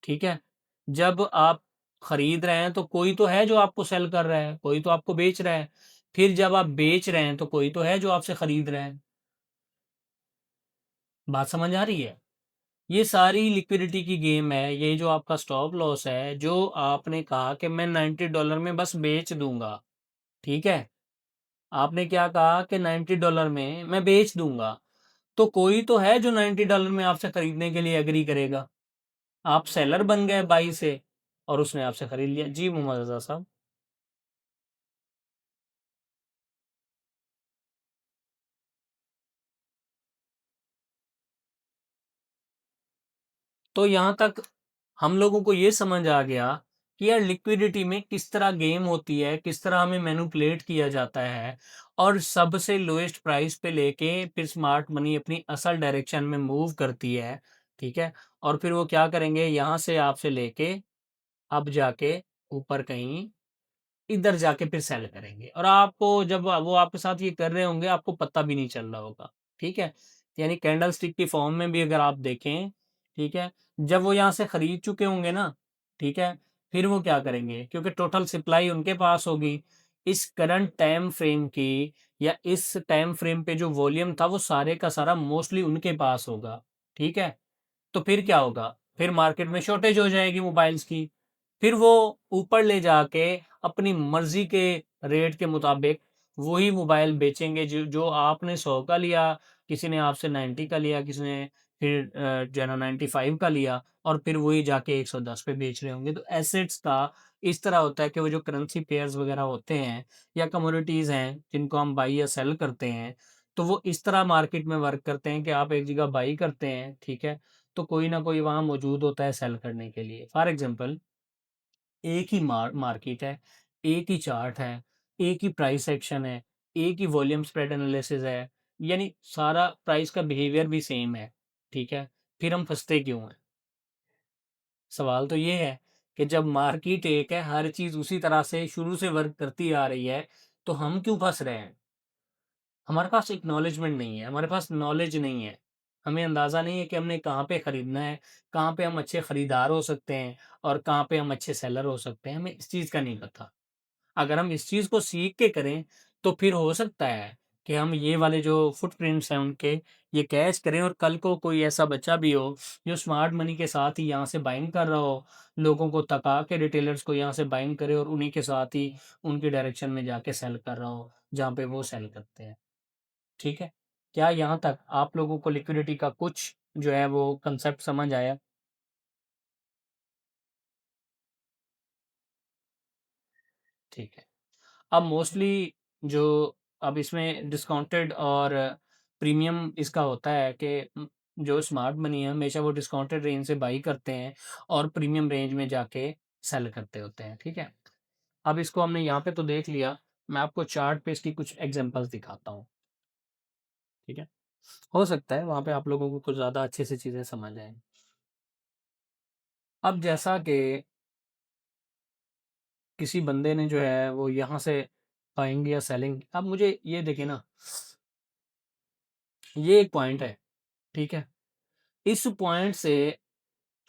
[SPEAKER 1] ठीक है? जब आप खरीद रहे हैं तो कोई तो है जो आपको सेल कर रहा है, कोई तो आपको बेच रहा है। फिर जब आप बेच रहे हैं तो कोई तो है जो आपसे खरीद रहा है। बात समझ आ रही है? ये सारी लिक्विडिटी की गेम है। ये जो आपका स्टॉप लॉस है, जो आपने कहा कि मैं $90 में बस बेच दूँगा, ठीक है? आपने क्या कहा कि $90 में मैं बेच दूँगा। तो कोई तो है जो $90 में आपसे खरीदने के लिए एग्री करेगा। आप सेलर बन गए बाई से और उसने आपसे खरीद लिया। जी, मोहम्मद रज़ा साहब। तो यहाँ तक हम लोगों को ये समझ आ गया कि यार लिक्विडिटी में किस तरह गेम होती है, किस तरह हमें मैनिपुलेट किया जाता है और सबसे लोएस्ट प्राइस पे लेके फिर स्मार्ट मनी अपनी असल डायरेक्शन में मूव करती है, ठीक है? और फिर वो क्या करेंगे, यहाँ से आपसे लेके अब जाके ऊपर कहीं इधर जाके फिर सेल करेंगे और आपको जब वो आपके साथ ये कर रहे होंगे, आपको पता भी नहीं चल रहा होगा, ठीक है? यानी कैंडल स्टिक की फॉर्म में भी अगर आप देखें, ठीक है? जब वो यहाँ से खरीद चुके होंगे ना, ठीक है? फिर वो क्या करेंगे, क्योंकि टोटल सप्लाई उनके पास होगी। इस करंट टाइम फ्रेम की या इस टाइम फ्रेम पे जो वॉल्यूम था, वो सारे का सारा मोस्टली उनके पास होगा, ठीक है? तो फिर क्या होगा? फिर मार्केट में शॉर्टेज हो जाएगी मोबाइल्स की। फिर वो ऊपर ले जाके अपनी मर्ज़ी के रेट के मुताबिक वही मोबाइल बेचेंगे जो जो आपने 100 का लिया, किसी ने आपसे 90 का लिया, किसी ने फिर जो है ना 95 का लिया और फिर वही जाके 110 पे बेच रहे होंगे। तो एसेट्स का इस तरह होता है कि वो जो करेंसी पेयर्स वग़ैरह होते हैं या कमोडिटीज़ हैं, जिनको हम बाई या सेल करते हैं, तो वो इस तरह मार्केट में वर्क करते हैं कि आप एक जगह बाई करते हैं, ठीक है? तो कोई ना कोई वहाँ मौजूद होता है सेल करने के लिए। फॉर एग्ज़ाम्पल एक ही मार्केट है, एक ही चार्ट है, एक ही प्राइस एक्शन है, एक ही वॉल्यूम स्प्रेड एनालिसिस है, यानी सारा प्राइस का बिहेवियर भी सेम है, ठीक है? फिर हम फँसते क्यों हैं? सवाल तो ये है कि जब मार्केट एक है, हर चीज़ उसी तरह से शुरू से वर्क करती आ रही है, तो हम क्यों फँस रहे हैं? हमारे पास एक्नॉलेजमेंट नहीं है, हमारे पास नॉलेज नहीं है। हमें अंदाज़ा नहीं है कि हमने कहाँ पे खरीदना है, कहाँ पे हम अच्छे खरीदार हो सकते हैं और कहाँ पे हम अच्छे सेलर हो सकते हैं, हमें इस चीज़ का नहीं पता। अगर हम इस चीज़ को सीख के करें, तो फिर हो सकता है कि हम ये वाले जो फुटप्रिंट्स हैं उनके, ये कैच करें, और कल को कोई ऐसा बच्चा भी हो जो स्मार्ट मनी के साथ ही यहाँ से बाइंग कर रहा हो, लोगों को तका के रिटेलर्स को यहाँ से बाइंग करे और उन्हीं के साथ ही उनकी डायरेक्शन में जाके सेल कर रहा हो जहाँ पे वो सेल करते हैं। ठीक है? क्या यहाँ तक आप लोगों को लिक्विडिटी का कुछ जो है वो कंसेप्ट समझ आया? ठीक है। अब मोस्टली जो अब इसमें डिस्काउंटेड और प्रीमियम इसका होता है कि जो स्मार्ट मनी है हमेशा वो डिस्काउंटेड रेंज से बाई करते हैं और प्रीमियम रेंज में जाके सेल करते होते हैं। ठीक है? अब इसको हमने यहाँ पे तो देख लिया, मैं आपको चार्ट पे इसकी कुछ एग्जांपल्स दिखाता हूँ। ठीक है? हो सकता है वहाँ पे आप लोगों को कुछ ज़्यादा अच्छे से चीज़ें समझ आएँ। अब जैसा कि किसी बंदे ने जो है वो यहाँ से बाइंग या सेलिंग, अब मुझे ये देखिए ना, ये एक पॉइंट है। ठीक है? इस पॉइंट से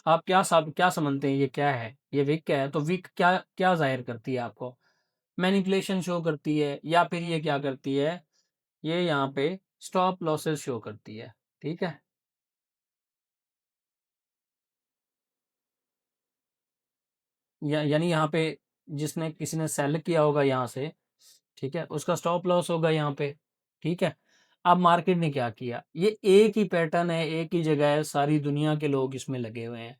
[SPEAKER 1] आप क्या समझते हैं, ये क्या है? ये विक है, तो विक क्या क्या ज़ाहिर करती है आपको? मैनिपुलेशन शो करती है, या फिर ये क्या करती है? ये यहाँ पे स्टॉप लॉसेस शो करती है। ठीक है? यानी यहाँ पे जिसने किसी ने सेल किया होगा यहाँ से, ठीक है, उसका स्टॉप लॉस होगा यहाँ पे। ठीक है? अब मार्केट ने क्या किया? ये एक ही पैटर्न है, एक ही जगह है, सारी दुनिया के लोग इसमें लगे हुए हैं।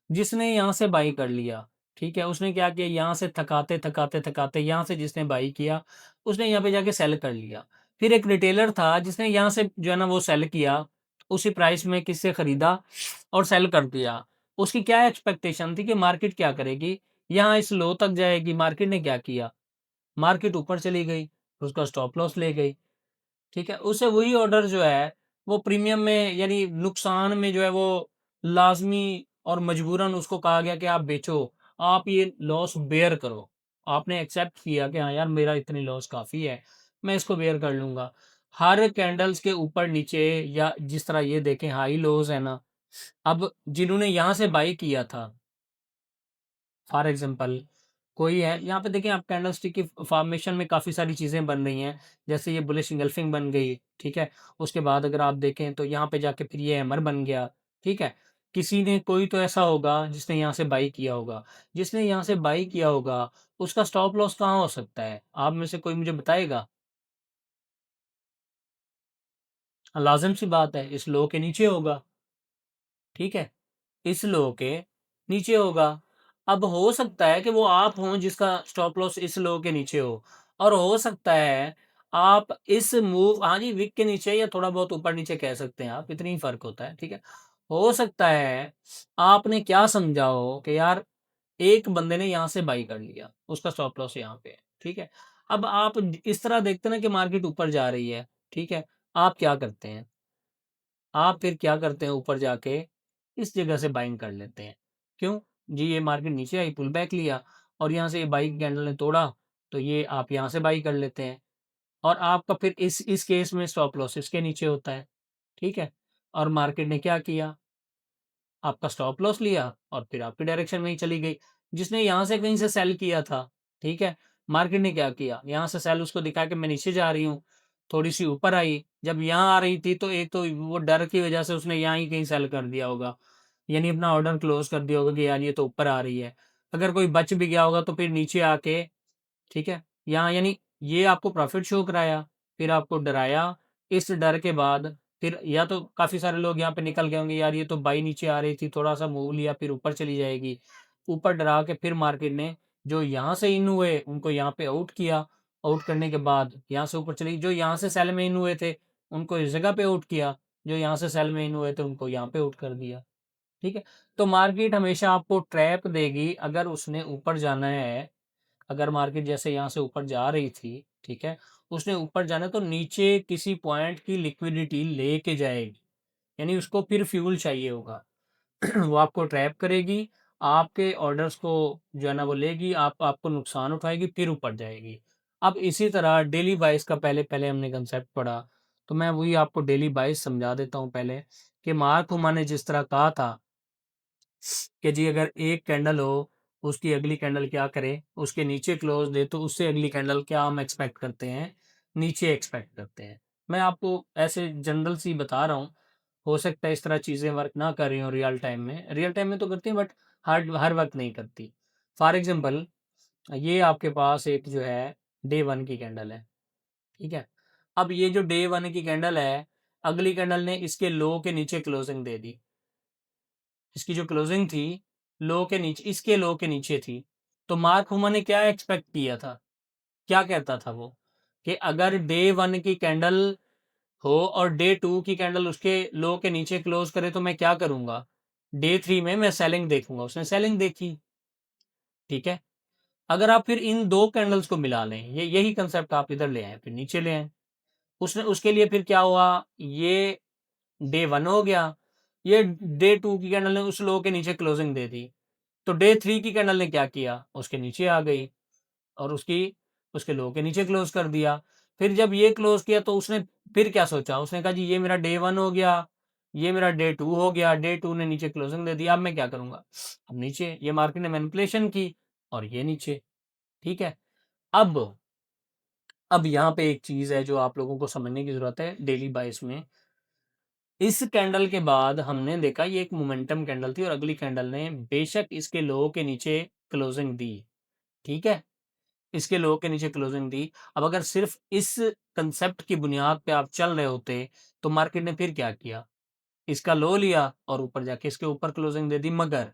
[SPEAKER 1] जिसने यहाँ से बाई कर लिया, ठीक है, उसने क्या किया, यहाँ से थकाते यहाँ से जिसने बाई किया उसने यहाँ पे जाके सेल कर लिया। फिर एक रिटेलर था जिसने यहाँ से जो है ना वो सेल किया, उसी प्राइस में किससे खरीदा और सेल कर दिया। उसकी क्या एक्सपेक्टेशन थी कि मार्केट क्या करेगी, यहाँ इस लो तक जाएगी। मार्केट ने क्या किया, मार्केट ऊपर चली गई, उसका स्टॉप लॉस ले गई। ठीक है? उसे वही ऑर्डर जो है वो प्रीमियम में, यानी नुकसान में जो है वो लाज़मी और मजबूरन उसको कहा गया कि आप बेचो, आप ये लॉस बेयर करो। आपने एक्सेप्ट किया कि हाँ यार मेरा इतनी लॉस काफ़ी है, मैं इसको बेयर कर लूँगा। हर कैंडल्स के ऊपर-नीचे, या जिस तरह ये देखें हाई लोज़ है ना, अब जिन्होंने यहाँ से बाय किया था, फॉर एग्जांपल कोई है यहाँ पे, देखिए आप कैंडलस्टिक की फॉर्मेशन में काफ़ी सारी चीज़ें बन रही हैं। जैसे ये बुलिश इंगल्फिंग बन गई, ठीक है? उसके बाद अगर आप देखें तो यहाँ पे जाके फिर ये हैमर बन गया। ठीक है? किसी ने, कोई तो ऐसा होगा जिसने यहाँ से बाई किया होगा। जिसने यहाँ से बाई किया होगा, उसका स्टॉप लॉस कहाँ हो सकता है? आप में से कोई मुझे बताएगा? लाज़िम सी बात है, इस लो के नीचे होगा। ठीक है? इस लो के नीचे होगा। अब हो सकता है कि वो आप हों जिसका स्टॉप लॉस इस लो के नीचे हो, और हो सकता है आप इस मूव, हाँ जी, विक के नीचे या थोड़ा बहुत ऊपर-नीचे कह सकते हैं आप, इतनी ही फ़र्क होता है। ठीक है? हो सकता है आपने क्या समझा हो कि यार एक बंदे ने यहाँ से बाई कर लिया, उसका स्टॉप लॉस यहाँ पे है। ठीक है? अब आप इस तरह देखते हैं ना कि मार्केट ऊपर जा रही है, ठीक है? आप क्या करते हैं? आप फिर क्या करते हैं, ऊपर जाके इस जगह से बाइंग कर लेते हैं। क्यों? जी, ये मार्केट नीचे आई, पुल बैक लिया और यहाँ से ये बाई कैंडल ने तोड़ा, तो ये आप यहाँ से बाई कर लेते हैं, और आपका फिर इस केस में स्टॉप लॉस इसके नीचे होता है। ठीक है? और मार्केट ने क्या किया? आपका स्टॉप लॉस लिया और फिर आपकी डायरेक्शन में ही चली गई। जिसने यहाँ से कहीं से सेल किया था, ठीक है? मार्केट ने क्या किया? यहाँ से सेल उसको दिखा के मैं नीचे जा रही हूँ, थोड़ी-सी ऊपर आई, जब यहाँ आ रही थी तो एक तो वो डर की वजह से उसने यहाँ ही कहीं सेल कर दिया होगा। यानी अपना ऑर्डर क्लोज़ कर दिया होगा कि यार ये तो ऊपर आ रही है। अगर कोई बच भी गया होगा तो फिर नीचे आके, ठीक है? यहाँ यानी ये आपको प्रॉफ़िट शो कराया, फिर आपको डराया, इस डर के बाद फिर या तो काफ़ी सारे लोग यहाँ पे निकल गए होंगे, यार ये तो बाई नीचे आ रही थी, थोड़ा-सा मूव लिया फिर ऊपर चली जाएगी। ऊपर डरा के फिर मार्केट ने जो यहाँ से इन हुए, उनको यहाँ पे आउट किया, आउट करने के बाद यहाँ से ऊपर चली, जो यहाँ से सेल में इन हुए थे, उनको इस जगह पे आउट किया, जो यहाँ से सेल में इन हुए थे, उनको यहाँ पे आउट कर दिया। ठीक है? तो मार्केट हमेशा आपको ट्रैप देगी, अगर उसने ऊपर जाना है, अगर मार्केट जैसे यहाँ से ऊपर जा रही थी, ठीक है? उसने ऊपर जाना है तो नीचे किसी पॉइंट की लिक्विडिटी लेके जाएगी, यानी उसको फिर फ्यूल चाहिए होगा। वो आपको ट्रैप करेगी, आपके ऑर्डर्स को जो है ना वो लेगी, आपको नुकसान उठाएगी, फिर ऊपर जाएगी। अब इसी तरह डेली बाइस का पहले पहले हमने कंसेप्ट पढ़ा, तो मैं वही आपको डेली बाइस समझा देता हूँ पहले, कि मार्क हुमा ने जिस तरह कहा था कि जी अगर एक कैंडल हो, उसकी अगली कैंडल क्या करे, उसके नीचे क्लोज दे तो उससे अगली कैंडल क्या हम एक्सपेक्ट करते हैं, नीचे एक्सपेक्ट करते हैं। मैं आपको ऐसे जनरल सी बता रहा हूँ, हो सकता है इस तरह चीज़ें वर्क ना कर रही हों रियल टाइम में तो करती हैं, बट हर वक्त नहीं करती। फॉर एग्जांपल, ये आपके पास एक जो है डे वन की कैंडल है, ठीक है। अब ये जो डे वन की कैंडल है, अगली कैंडल ने इसके लो के नीचे क्लोजिंग दे दी। इसकी जो क्लोजिंग थी लो के नीचे, इसके लो के नीचे थी। तो मार्क हुमा ने क्या एक्सपेक्ट किया था, क्या कहता था वो, कि अगर डे वन की कैंडल हो और डे टू की कैंडल उसके लो के नीचे क्लोज करे तो मैं क्या करूंगा, डे थ्री में मैं सेलिंग देखूंगा। उसने सेलिंग देखी, ठीक है। अगर आप फिर इन दो कैंडल्स को मिला लें, ये यही कंसेप्ट आप इधर ले आए, फिर नीचे ले आए, उसने उसके लिए फिर क्या हुआ, ये डे वन हो गया, ये डे टू की कैंडल ने उस लो के नीचे क्लोजिंग दे दी, तो डे थ्री की कैंडल ने क्या किया, उसके नीचे आ गई और उसके लो के नीचे क्लोज कर दिया। फिर जब ये क्लोज किया तो उसने फिर क्या सोचा, उसने कहा जी ये मेरा डे वन हो गया, ये मेरा डे टू हो गया, डे टू ने नीचे क्लोजिंग दे दिया, अब मैं क्या करूंगा, अब नीचे, ये मार्केट ने मैनिपुलेशन की और ये नीचे, ठीक है। अब अब यहाँ पे एक चीज है जो आप लोगों को समझने की जरूरत है डेली बाइस में। इस कैंडल के बाद हमने देखा ये एक मोमेंटम कैंडल थी और अगली कैंडल ने बेशक इसके लो के नीचे क्लोजिंग दी, ठीक है, इसके लो के नीचे क्लोजिंग दी। अब अगर सिर्फ इस कंसेप्ट की बुनियाद पे आप चल रहे होते तो मार्केट ने फिर क्या किया, इसका लो लिया और ऊपर जाके इसके ऊपर क्लोजिंग दे दी, मगर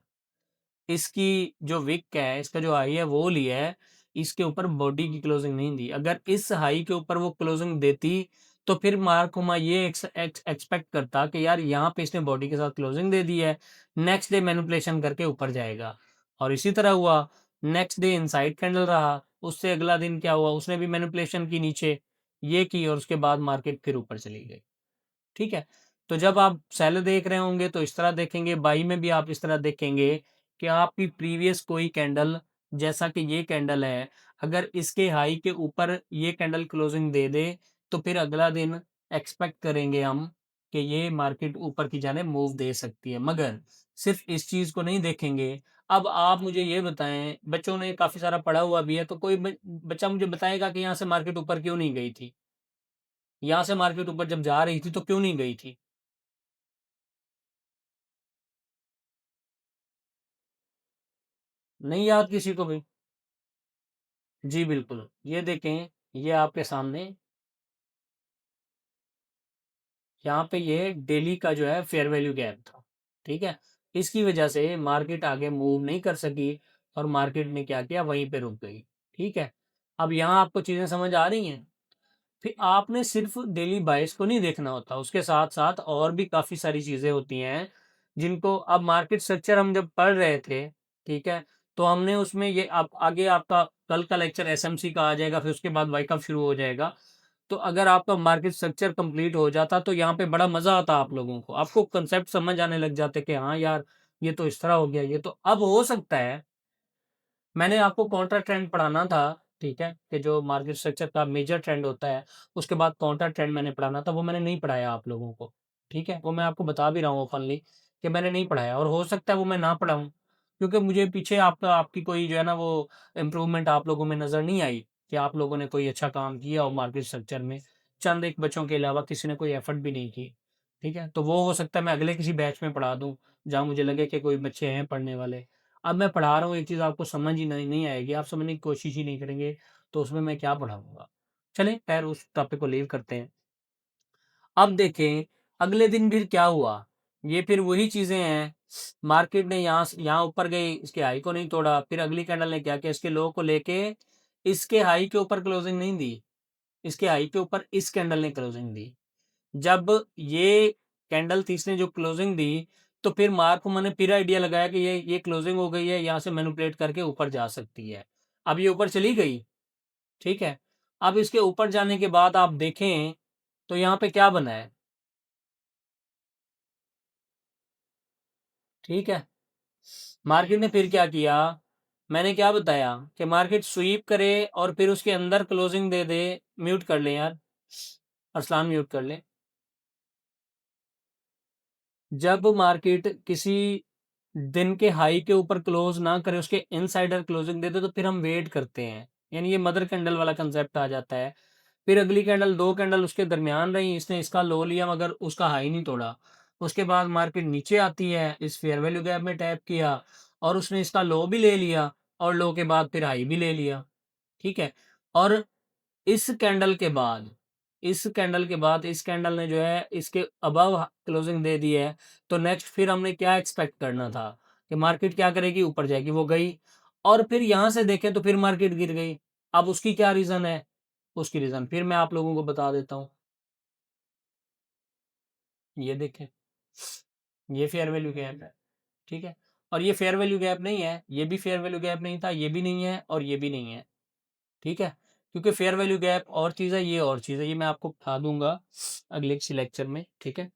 [SPEAKER 1] इसकी जो विक है, इसका जो हाई है वो लिया है, इसके ऊपर बॉडी की क्लोजिंग नहीं दी। अगर इस हाई के ऊपर वो क्लोजिंग देती तो फिर मार्कुमा ये एक्सपेक्ट करता कि यार यहाँ पे इसने बॉडी के साथ क्लोजिंग दे दी है, नेक्स्ट डे मैनिपुलेशन करके ऊपर जाएगा। और इसी तरह हुआ, नेक्स्ट डे इनसाइड कैंडल रहा, उससे अगला दिन क्या हुआ, उसने भी मैनिपुलेशन की नीचे, ये की और उसके बाद मार्केट फिर ऊपर चली गई, ठीक है। तो जब आप सेल देख रहे होंगे तो इस तरह देखेंगे, बाई में भी आप इस तरह देखेंगे कि आपकी प्रीवियस कोई कैंडल, जैसा कि ये कैंडल है, अगर इसके हाई के ऊपर ये कैंडल क्लोजिंग दे दे तो फिर अगला दिन एक्सपेक्ट करेंगे हम कि ये मार्केट ऊपर की जाने मूव दे सकती है, मगर सिर्फ इस चीज को नहीं देखेंगे। अब आप मुझे ये बताएं, बच्चों ने काफी सारा पढ़ा हुआ भी है, तो कोई बच्चा मुझे बताएगा कि यहाँ से मार्केट ऊपर क्यों नहीं गई थी, यहाँ से मार्केट ऊपर जब जा रही थी तो क्यों नहीं गई थी। नहीं याद किसी को भी? जी बिल्कुल, ये देखें, ये आपके सामने, यहाँ पे ये डेली का जो है फेयर वैल्यू गैप था, ठीक है। इसकी वजह से मार्केट आगे मूव नहीं कर सकी और मार्केट ने क्या किया, वहीं पे रुक गई, ठीक है। अब यहाँ आपको चीज़ें समझ आ रही हैं। फिर आपने सिर्फ डेली बाइस को नहीं देखना होता, उसके साथ साथ और भी काफ़ी सारी चीज़ें होती हैं जिनको, अब मार्केट स्ट्रक्चर हम जब पढ़ रहे थे, ठीक है, तो हमने उसमें ये, आप आगे आपका कल का लेक्चर एसएमसी का आ जाएगा, फिर उसके बाद वाइकअप शुरू हो जाएगा। तो अगर आपका मार्केट स्ट्रक्चर कंप्लीट हो जाता तो यहाँ पे बड़ा मज़ा आता, आप लोगों को, आपको कंसेप्ट समझ आने लग जाते कि हाँ यार ये तो इस तरह हो गया, ये तो अब हो सकता है। मैंने आपको काउंटर ट्रेंड पढ़ाना था, ठीक है, कि जो मार्केट स्ट्रक्चर का मेजर ट्रेंड होता है, उसके बाद काउंटर ट्रेंड मैंने पढ़ाना था, वो मैंने नहीं पढ़ाया आप लोगों को, ठीक है। वो मैं आपको बता भी रहा हूँ ओपनली कि मैंने नहीं पढ़ाया, और हो सकता है वो मैं ना पढ़ाऊँ, क्योंकि मुझे पीछे आपकी कोई जो है ना वो इम्प्रूवमेंट आप लोगों में नज़र नहीं आई कि आप लोगों ने कोई अच्छा काम किया हो मार्केट स्ट्रक्चर में। चंद एक बच्चों के अलावा किसी ने कोई एफर्ट भी नहीं की, ठीक है। तो वो हो सकता है मैं अगले किसी बैच में पढ़ा दूँ, जहाँ मुझे लगे कि कोई बच्चे हैं पढ़ने वाले। अब मैं पढ़ा रहा हूँ एक चीज़, आपको समझ ही नहीं आएगी, आप समझने की कोशिश ही नहीं करेंगे, तो उसमें मैं क्या पढ़ाऊँगा। चलें खैर, उस टॉपिक को लीव करते हैं। अब देखें अगले दिन फिर क्या हुआ, ये फिर वही चीज़ें हैं, मार्केट ने यहाँ ऊपर गई, इसके हाई को नहीं तोड़ा, फिर अगली कैंडल ने क्या किया, इसके लो को लेके इसके हाई के ऊपर क्लोजिंग नहीं दी, इसके हाई के ऊपर इस कैंडल ने क्लोजिंग दी। जब ये कैंडल तीसरी जो क्लोजिंग दी, तो फिर मार्क ने फिर आइडिया लगाया कि ये क्लोजिंग हो गई है, यहाँ से मैनिपुलेट करके ऊपर जा सकती है। अब ये ऊपर चली गई, ठीक है। अब इसके ऊपर जाने के बाद आप देखें तो यहाँ पे क्या बना है, ठीक है। मार्केट ने फिर क्या किया, मैंने क्या बताया कि मार्केट स्वीप करे और फिर उसके अंदर क्लोजिंग दे दे। म्यूट कर ले यार, अरसलान म्यूट कर ले। जब मार्केट किसी दिन के हाई के ऊपर क्लोज ना करे, उसके इनसाइडर क्लोजिंग दे दे, तो फिर हम वेट करते हैं, यानी ये मदर कैंडल वाला कंसेप्ट आ जाता है फिर अगली कैंडल, 2 कैंडल उसके दरमियान रही, इसने इसका लो लिया मगर उसका हाई नहीं तोड़ा। उसके बाद मार्केट नीचे आती है, इस फेयर वैल्यू गैप में टैप किया और उसने इसका लो भी ले लिया और लो के बाद फिर हाई भी ले लिया, ठीक है। और इस कैंडल के बाद इस कैंडल ने जो है इसके अबव क्लोजिंग दे दी है, तो नेक्स्ट फिर हमने क्या एक्सपेक्ट करना था कि मार्केट क्या करेगी, ऊपर जाएगी, वो गई। और फिर यहाँ से देखें तो फिर मार्केट गिर गई। अब उसकी क्या रीज़न है, उसकी रीज़न फिर मैं आप लोगों को बता देता हूँ। ये देखें, ये फेयर वैल्यू गैप है, ठीक है। और ये फेयर वैल्यू गैप नहीं है, ये भी फेयर वैल्यू गैप नहीं था, ये भी नहीं है और ये भी नहीं है, ठीक है। क्योंकि फेयर वैल्यू गैप और चीज़ है, ये और चीज़ है, ये मैं आपको बता दूंगा अगले किसी लेक्चर में, ठीक है।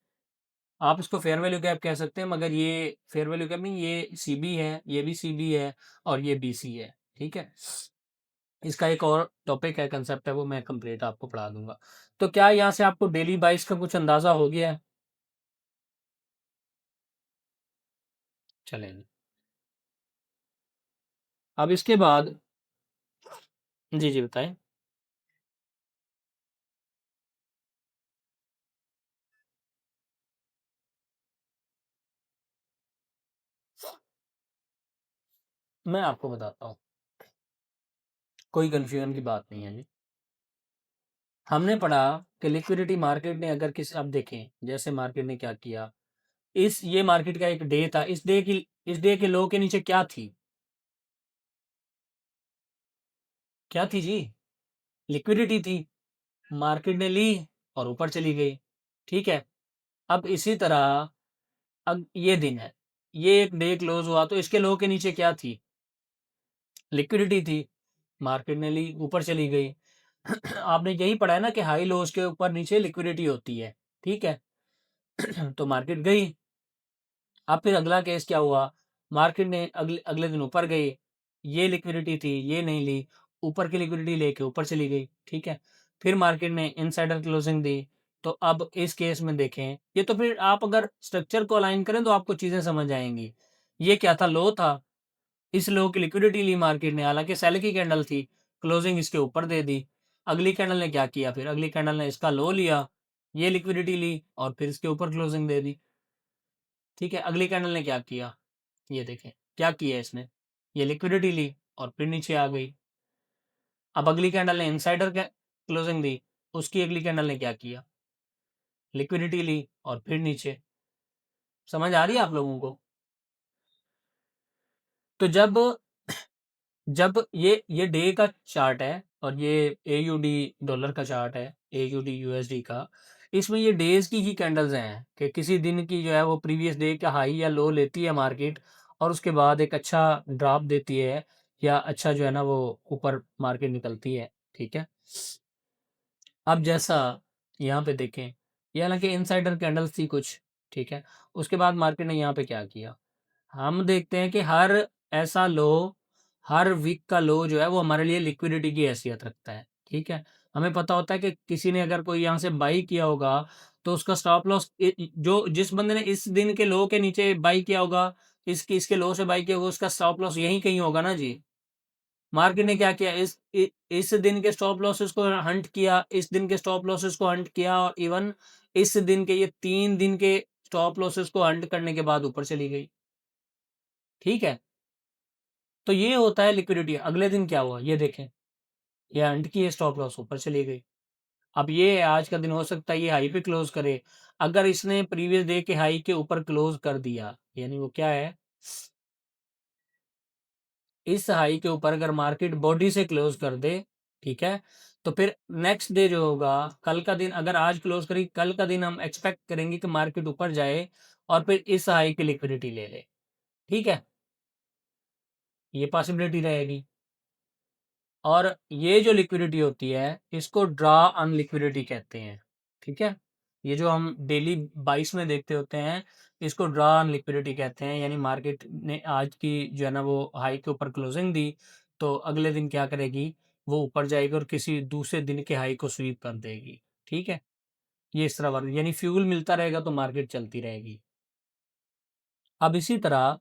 [SPEAKER 1] आप इसको फेयर वैल्यू गैप कह सकते हैं मगर ये फेयर वैल्यू गैप नहीं, ये सी बी है, ये भी सी बी है और ये बी सी है, ठीक है। इसका एक और टॉपिक है, कंसेप्ट है, वो मैं कंप्लीट आपको पढ़ा दूंगा। तो क्या यहाँ से आपको डेली बाइस का कुछ अंदाजा हो गया है? चलें, अब इसके बाद जी जी बताएं। मैं आपको बताता हूँ, कोई कंफ्यूजन की बात नहीं है जी। हमने पढ़ा कि लिक्विडिटी मार्केट ने अगर किसी, अब देखें जैसे मार्केट ने क्या किया, इस ये मार्केट का एक डे था, इस डे के लो के नीचे क्या थी, क्या थी जी, लिक्विडिटी थी। मार्केट ने ली और ऊपर चली गई, ठीक है। अब इसी तरह, अब ये दिन है, ये एक डे क्लोज हुआ तो इसके लो के नीचे क्या थी, लिक्विडिटी थी। मार्केट ने ली, ऊपर चली गई। आपने यही पढ़ा है ना कि हाई लोज के ऊपर नीचे लिक्विडिटी होती है, ठीक है। तो मार्केट गई। अब फिर अगला केस क्या हुआ, मार्केट ने अगले अगले दिन ऊपर गई, ये लिक्विडिटी थी, ये नहीं ली, ऊपर की लिक्विडिटी लेके ऊपर चली गई, ठीक है। फिर मार्केट ने इनसाइडर क्लोजिंग दी। तो अब इस केस में देखें, ये तो फिर आप अगर स्ट्रक्चर को अलाइन करें तो आपको चीज़ें समझ आएंगी। ये क्या था, लो था, इस लो की लिक्विडिटी ली मार्केट ने, हालांकि सेल की कैंडल थी, क्लोजिंग इसके ऊपर दे दी। अगली कैंडल ने क्या किया, फिर अगली कैंडल ने इसका लो लिया, ये लिक्विडिटी ली और फिर इसके ऊपर क्लोजिंग दे दी, ठीक है। अगली कैंडल ने क्या किया, ये देखें क्या किया इसने, ये लिक्विडिटी ली और फिर नीचे आ गई। अब अगली कैंडल ने इनसाइडर क्लोजिंग दी, उसकी अगली कैंडल ने क्या किया, लिक्विडिटी ली और फिर नीचे। समझ आ रही है आप लोगों को? तो जब जब ये डे का चार्ट है और ये AUD डॉलर का चार्ट है, AUD USD का, इसमें ये डेज की ही कैंडल्स हैं कि किसी दिन की जो है वो प्रीवियस डे का हाई या लो लेती है मार्केट और उसके बाद एक अच्छा ड्रॉप देती है या अच्छा जो है ना वो ऊपर मार्केट निकलती है, ठीक है। अब जैसा यहाँ पे देखें, ये हालांकि इनसाइडर कैंडल्स थी कुछ, ठीक है। उसके बाद मार्केट ने यहाँ पे क्या किया, हम देखते हैं कि ऐसा लो हर वीक का लो जो है वो हमारे लिए लिक्विडिटी की हैसियत रखता है, ठीक है। हमें पता होता है कि किसी ने अगर कोई यहाँ से बाई किया होगा तो उसका स्टॉप लॉस, जो जिस बंदे ने इस दिन के लो के नीचे बाई किया होगा, इसके लो से बाई किया होगा, उसका स्टॉप लॉस यहीं कहीं होगा ना जी। मार्केट ने क्या किया, इस दिन के स्टॉप लॉसेस को हंट किया, इस दिन के स्टॉप लॉसेस को हंट किया और इवन इस दिन के, ये 3 दिन के स्टॉप लॉसेस को हंट करने के बाद ऊपर चली गई, ठीक है। तो ये होता है लिक्विडिटी। अगले दिन क्या हुआ, ये देखें, ये हंट की स्टॉप लॉस ऊपर चली गई। अब ये आज का दिन हो सकता है ये हाई पे क्लोज करे, अगर इसने प्रीवियस डे के हाई के ऊपर क्लोज कर दिया, यानी वो क्या है, इस हाई के ऊपर अगर मार्केट बॉडी से क्लोज कर दे, ठीक है, तो फिर नेक्स्ट डे जो होगा, कल का दिन अगर आज क्लोज करी, कल का दिन हम एक्सपेक्ट करेंगे कि मार्केट ऊपर जाए और फिर इस हाई की लिक्विडिटी ले ले, ठीक है, ये पॉसिबिलिटी रहेगी। और ये जो लिक्विडिटी होती है इसको ड्रा ऑन लिक्विडिटी कहते हैं, ठीक है। ये जो हम डेली 22 में देखते होते हैं, इसको ड्रा ऑन लिक्विडिटी कहते हैं। यानी मार्केट ने आज की जो है ना वो हाई के ऊपर क्लोजिंग दी, तो अगले दिन क्या करेगी, वो ऊपर जाएगी और किसी दूसरे दिन के हाई को स्वीप कर देगी, ठीक है। ये इस तरह वर्क, यानी फ्यूल मिलता रहेगा तो मार्केट चलती रहेगी। अब इसी तरह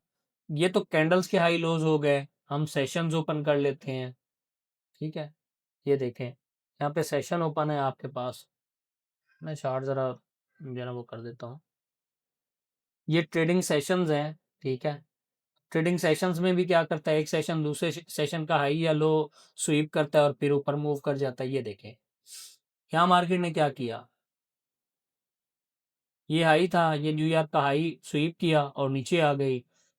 [SPEAKER 1] ये तो कैंडल्स के हाई लोज हो गए, हम सेशंस ओपन कर लेते हैं, ठीक है। ये देखें, यहाँ पे सेशन ओपन है आपके पास, मैं चार्ट ज़रा जो है ना वो कर देता हूँ। ये ट्रेडिंग सेशंस हैं, ठीक है। ट्रेडिंग सेशंस में भी क्या करता है, एक सेशन दूसरे सेशन का हाई या लो स्वीप करता है और फिर ऊपर मूव कर जाता है। ये देखें यहाँ मार्केट ने क्या किया, ये हाई था, ये न्यूयॉर्क का हाई स्वीप किया और नीचे आ गई।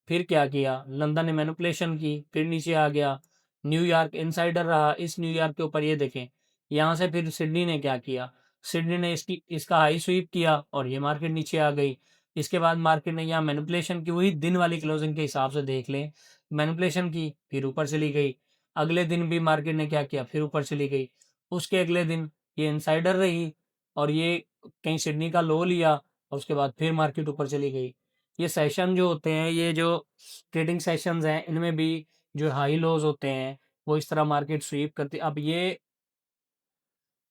[SPEAKER 1] फिर क्या किया, लंदन ने मैनिपुलेशन की, फिर नीचे आ गया। न्यूयॉर्क इनसाइडर रहा इस न्यूयॉर्क के ऊपर, ये देखें। यहाँ से फिर सिडनी ने क्या किया, सिडनी ने इसका हाई स्वीप किया और ये मार्केट नीचे आ गई। इसके बाद मार्केट ने यहाँ मैनिपुलेशन की, वही दिन वाली क्लोजिंग के हिसाब से देख लें, मैनिपुलेशन की फिर ऊपर चली गई। अगले दिन भी मार्केट ने क्या किया, फिर ऊपर चली गई। उसके अगले दिन ये इनसाइडर रही और ये कहीं सिडनी का लो लिया और उसके बाद फिर मार्केट ऊपर चली गई। ये सेशन जो होते हैं, ये जो ट्रेडिंग सेशंस हैं, इनमें भी जो हाई लोज होते हैं वो इस तरह मार्केट स्वीप करती। अब ये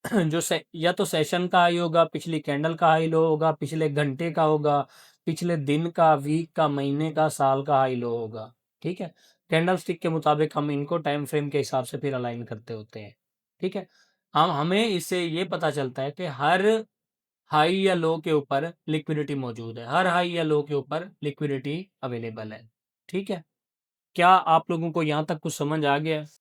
[SPEAKER 1] जो या तो सेशन का हाई होगा, पिछली कैंडल का हाई लो होगा, पिछले घंटे का होगा, पिछले दिन का, वीक का, महीने का, साल का हाई लो होगा। ठीक है, कैंडल स्टिक के मुताबिक हम इनको टाइम फ्रेम के हिसाब से फिर अलाइन करते होते हैं। ठीक है, हम हमें इससे ये पता चलता है कि हर हाई या लो के ऊपर लिक्विडिटी मौजूद है, हर हाई या लो के ऊपर लिक्विडिटी अवेलेबल है। ठीक है, क्या आप लोगों को यहाँ तक कुछ समझ आ गया?